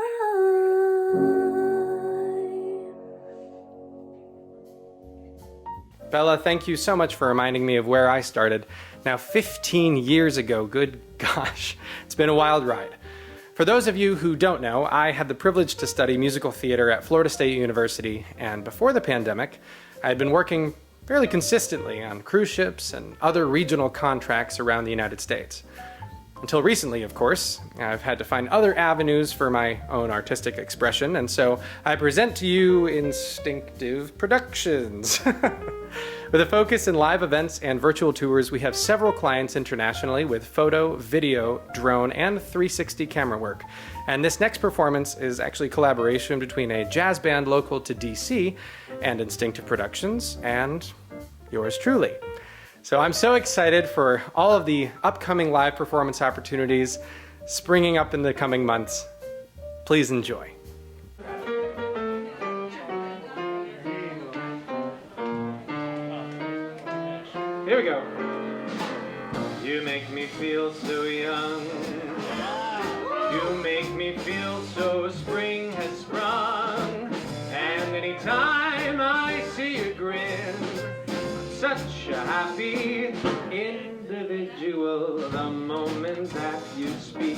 Bella, thank you so much for reminding me of where I started. Now 15 years ago, good gosh, it's been a wild ride. For those of you who don't know, I had the privilege to study musical theater at Florida State University, and before the pandemic, I had been working fairly consistently on cruise ships and other regional contracts around the United States. Until recently, of course, I've had to find other avenues for my own artistic expression, and so I present to you Instinctive Productions. With a focus in live events and virtual tours, we have several clients internationally with photo, video, drone, and 360 camera work. And this next performance is actually a collaboration between a jazz band local to DC and Instinctive Productions and yours truly. So I'm so excited for all of the upcoming live performance opportunities springing up in the coming months. Please enjoy. Here we go. You make me feel so young. You make me feel so spring has sprung. And anytime I see you grin, such a happy individual the moment that you speak.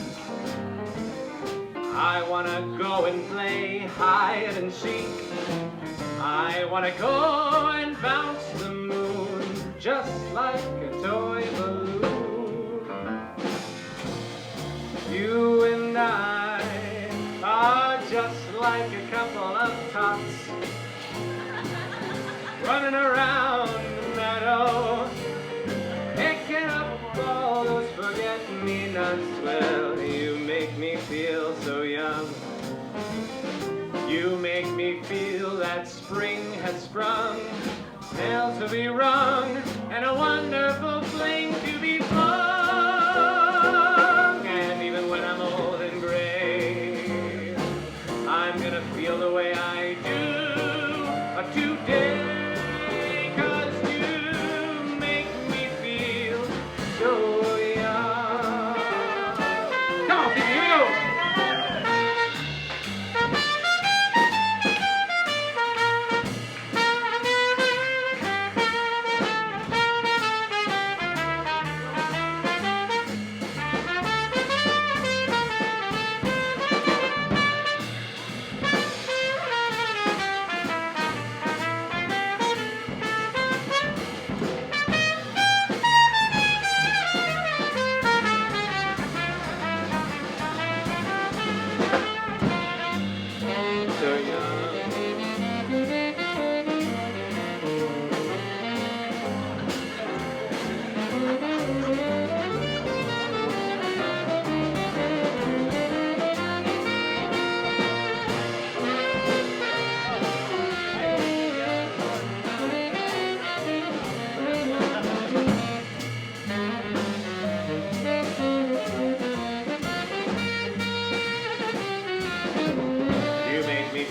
I wanna go and play hide and seek. I wanna go and bounce the moon just like a toy balloon. You and I are just like a couple of tots running around the meadow, picking up all those forget-me-nots. Well, you make me feel so young. You make me feel that spring has sprung, bells to be rung, and a wonderful fling to be flung. And even when I'm old and gray, I'm gonna feel the way I do today.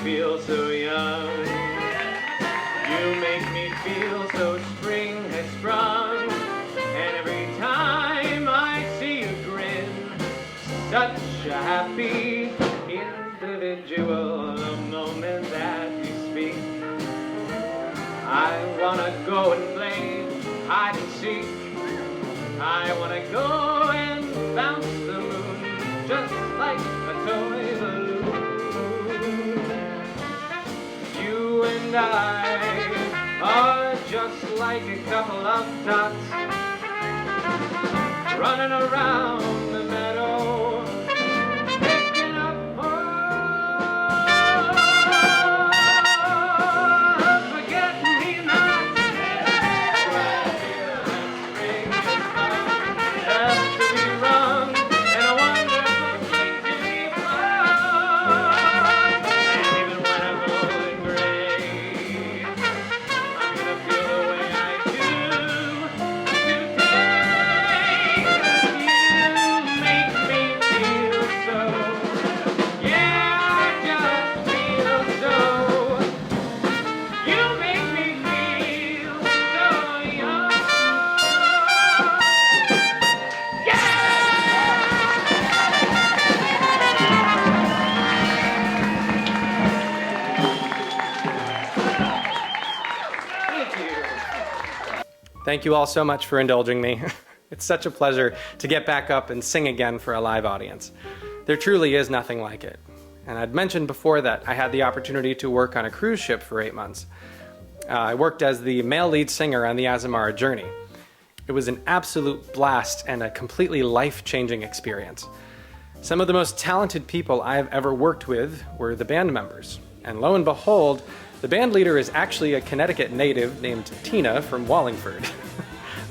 Feel so young. You make me feel so spring has sprung. And every time I see you grin, such a happy individual the moment that you speak. I wanna go and play hide and seek. I wanna go and bounce the moon just like a toy balloon. You and I are just like a couple of tots running around the meadow, picking up forget-me-nots. Spring is come, bells to be rung, and a wonderful fling to be flung. And even when I'm old and gray, I'm gonna feel the way I do today. 'Cause you make me feel so, yeah, I just feel so. You make me feel so young. Thank you. Thank you all so much for indulging me. It's such a pleasure to get back up and sing again for a live audience. There truly is nothing like it. And I'd mentioned before that I had the opportunity to work on a cruise ship for 8 months. I worked as the male lead singer on the Azamara Journey. It It was an absolute blast and a completely life-changing experience. Some of the most talented people I have ever worked with were the band members. And lo and behold, the band leader is actually a Connecticut native named Tina from Wallingford.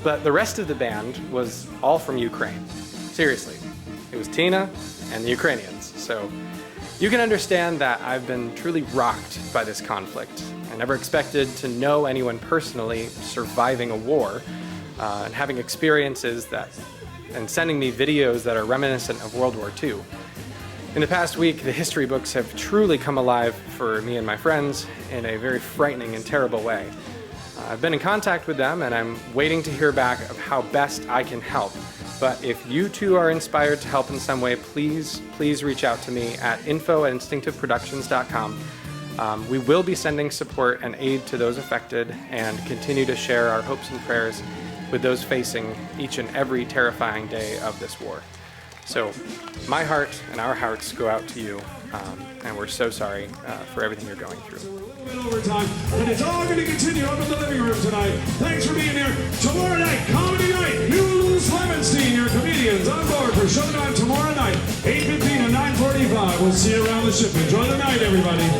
But the rest of the band was all from Ukraine. Seriously, it was Tina and the Ukrainians. So you can understand that I've been truly rocked by this conflict. I never expected to know anyone personally surviving a war and having experiences and sending me videos that are reminiscent of World War II. In the past week, the history books have truly come alive for me and my friends in a very frightening and terrible way. I've been in contact with them and I'm waiting to hear back of how best I can help. But if you too are inspired to help in some way, please reach out to me at info@instinctiveproductions.com. We will be sending support and aid to those affected and continue to share our hopes and prayers with those facing each and every terrifying day of this war. So my heart and our hearts go out to you, and we're so sorry for everything you're going through. Overtime, and it's all going to continue up in the living room tonight. Thanks for being here. Tomorrow night, comedy night. Mules Lemonstein, your comedians, on board for showtime tomorrow night, 8:15 to 9:45. We'll see you around the ship. Enjoy the night, everybody.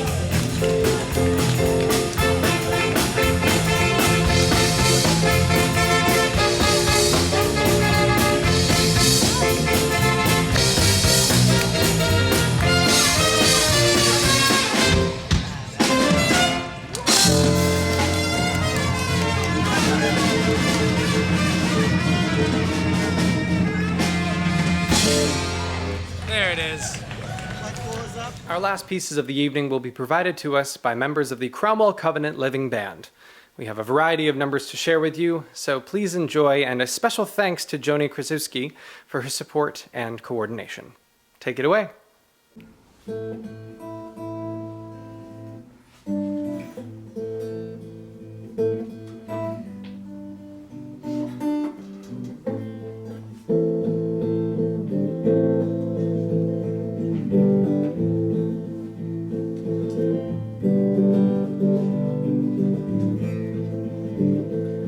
There it is. Our last pieces of the evening will be provided to us by members of the Cromwell Covenant Living Band. We have a variety of numbers to share with you, so please enjoy, and a special thanks to Joni Kraszewski for her support and coordination. Take it away.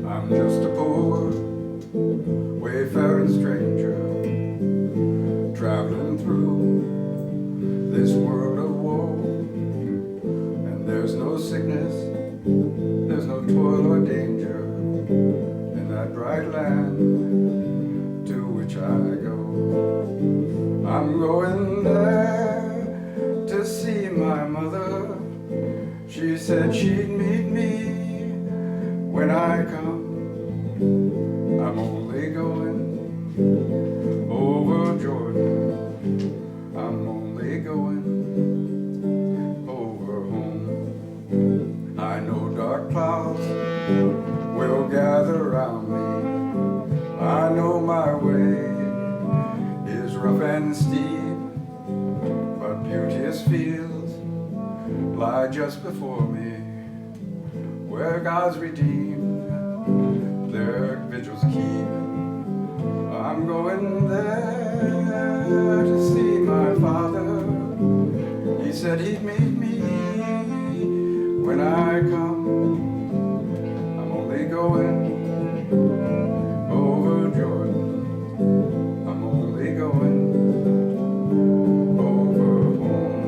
I'm just a poor, wayfaring stranger, traveling through this world of woe. And there's no sickness, there's no toil or danger in that bright land to which I go. I'm going there to see my mother. She said she'd meet me when I come. I'm only going over Jordan. I'm only going over home. I know dark clouds will gather around me. I know my way is rough and steep, but beauteous fields lie just before me, where God's redeemed their vigils keep. I'm going there to see my father. He said he'd meet me when I come. I'm only going over Jordan. I'm only going over home.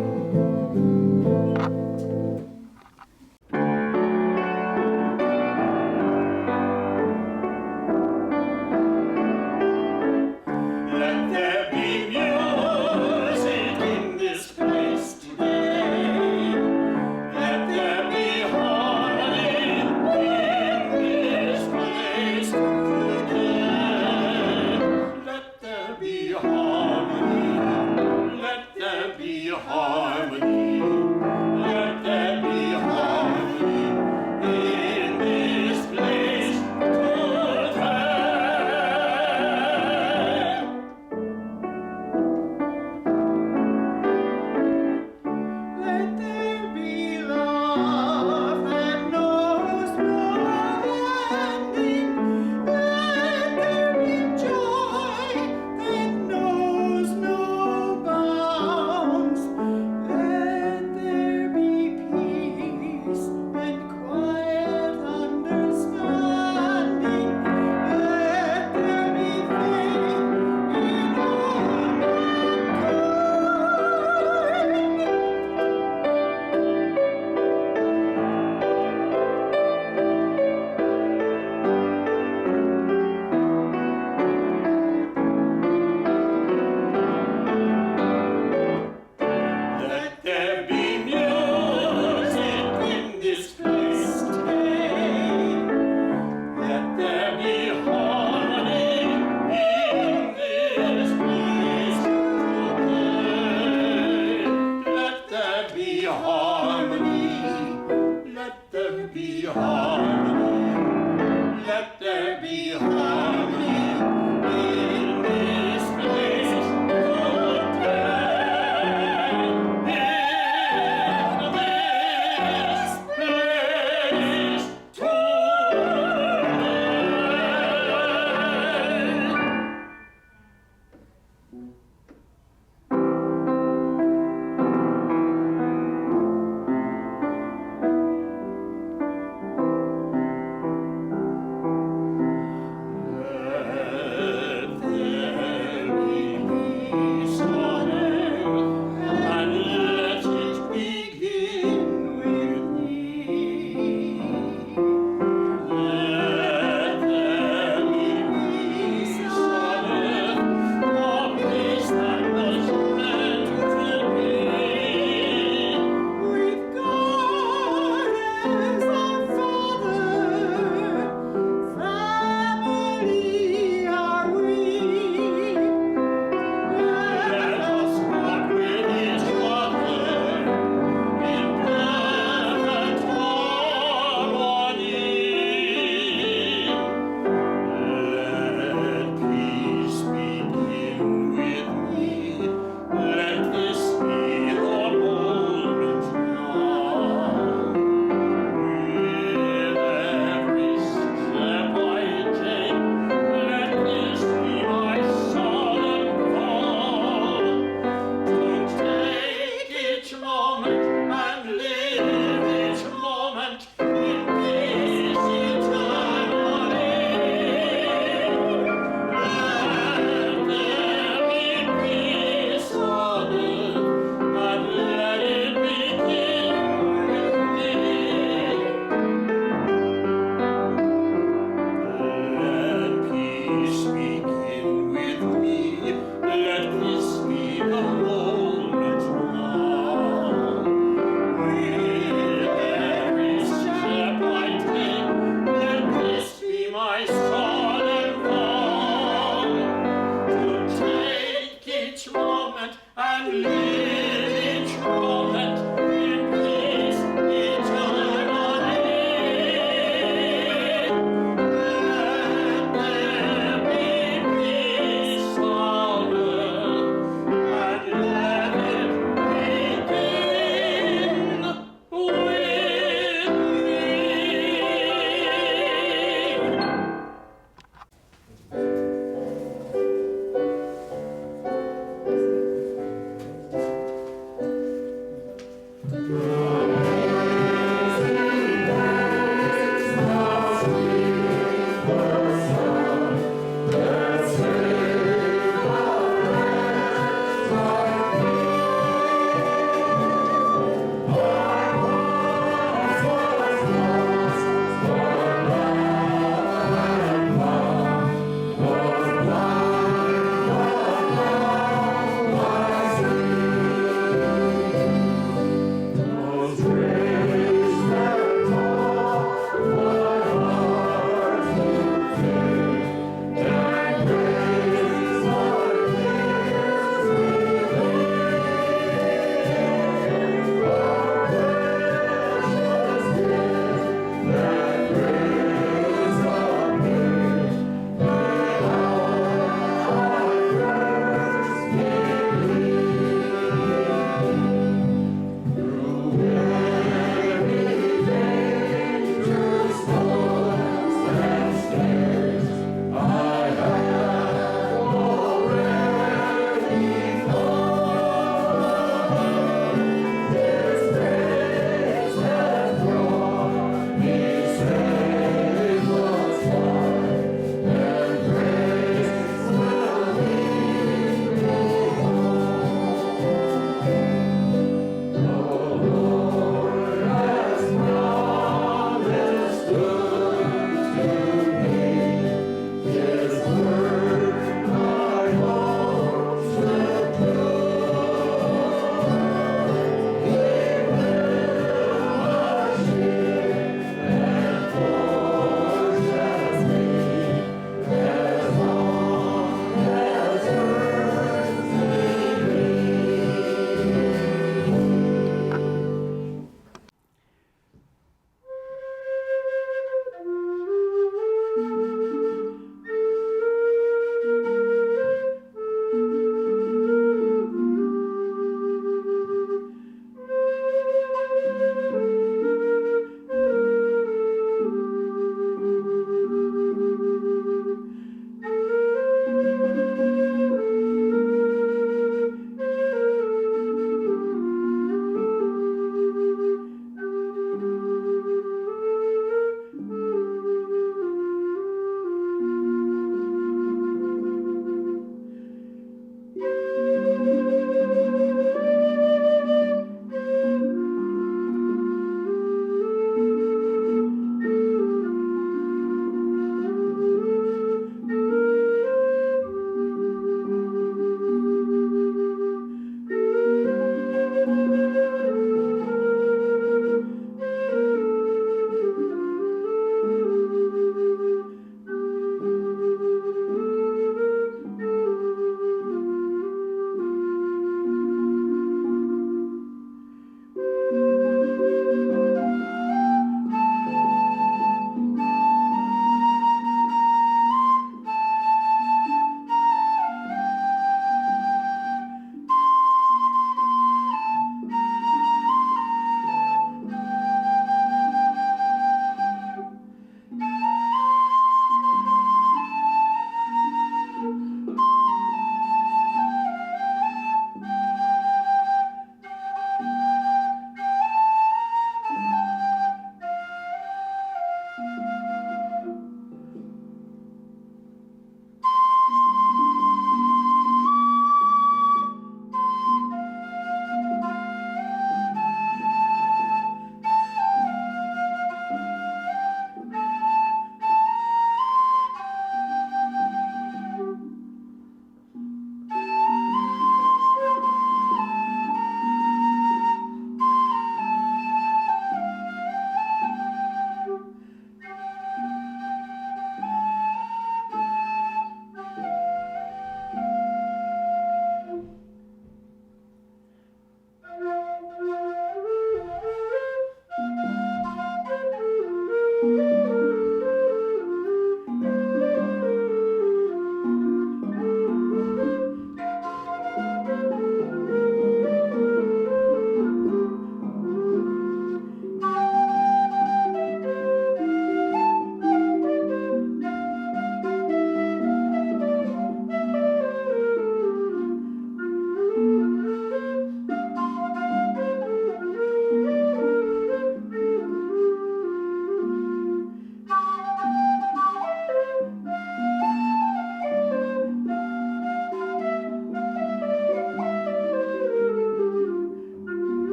Let there be music in this place today. Let there be harmony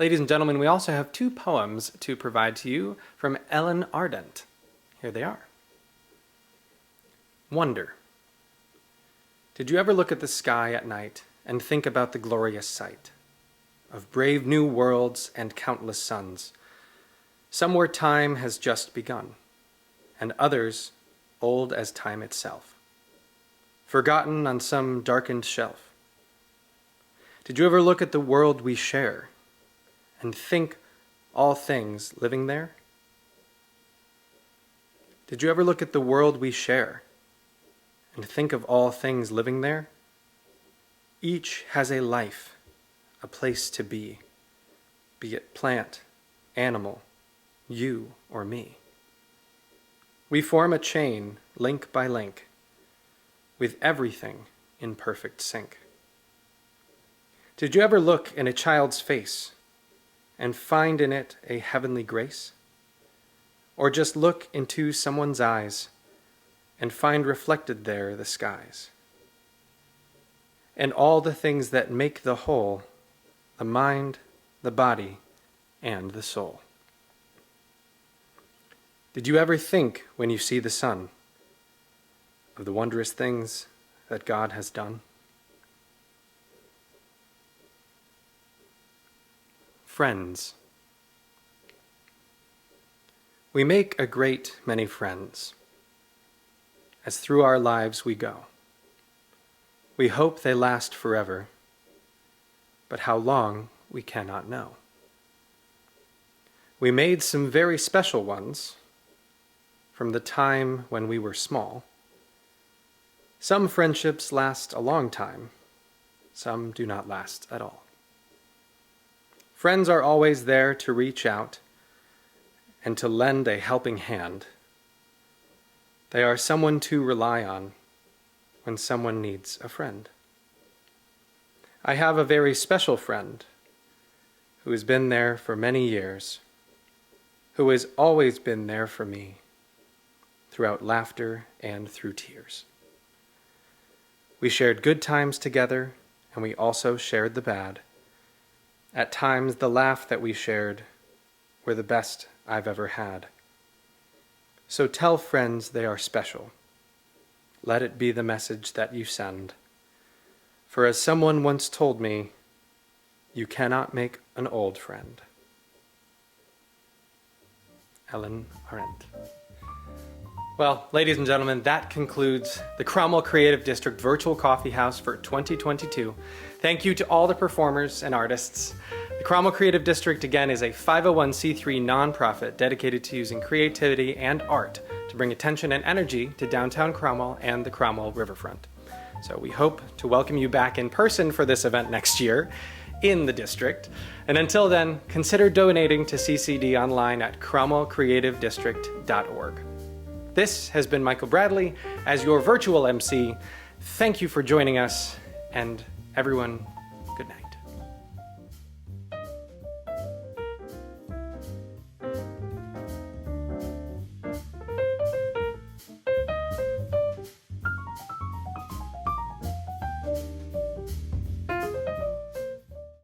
Ladies and gentlemen, we also have 2 poems to provide to you from Ellen Ardent. Here they are. Wonder. Did you ever look at the sky at night and think about the glorious sight of brave new worlds and countless suns, some where time has just begun, and others old as time itself, forgotten on some darkened shelf? Did you ever look at the world we share and think all things living there? Did you ever look at the world we share and think of all things living there? Each has a life, a place to be it plant, animal, you or me. We form a chain, link by link, with everything in perfect sync. Did you ever look in a child's face and find in it a heavenly grace? Or just look into someone's eyes and find reflected there the skies, and all the things that make the whole, the mind, the body, and the soul? Did you ever think, when you see the sun, of the wondrous things that God has done? Friends. We make a great many friends as through our lives we go. We hope they last forever, but how long we cannot know. We made some very special ones from the time when we were small. Some friendships last a long time, some do not last at all. Friends are always there to reach out and to lend a helping hand. They are someone to rely on when someone needs a friend. I have a very special friend who has been there for many years, who has always been there for me throughout laughter and through tears. We shared good times together, and we also shared the bad. At times, the laugh that we shared were the best I've ever had. So tell friends they are special. Let it be the message that you send. For as someone once told me, you cannot make an old friend. Ellen Arendt. Well, ladies and gentlemen, that concludes the Cromwell Creative District Virtual Coffee House for 2022. Thank you to all the performers and artists. The Cromwell Creative District, again, is a 501c3 nonprofit dedicated to using creativity and art to bring attention and energy to downtown Cromwell and the Cromwell Riverfront. So we hope to welcome you back in person for this event next year in the district. And until then, consider donating to CCD online at cromwellcreativedistrict.org. This has been Michael Bradley as your virtual MC. Thank you for joining us, and everyone,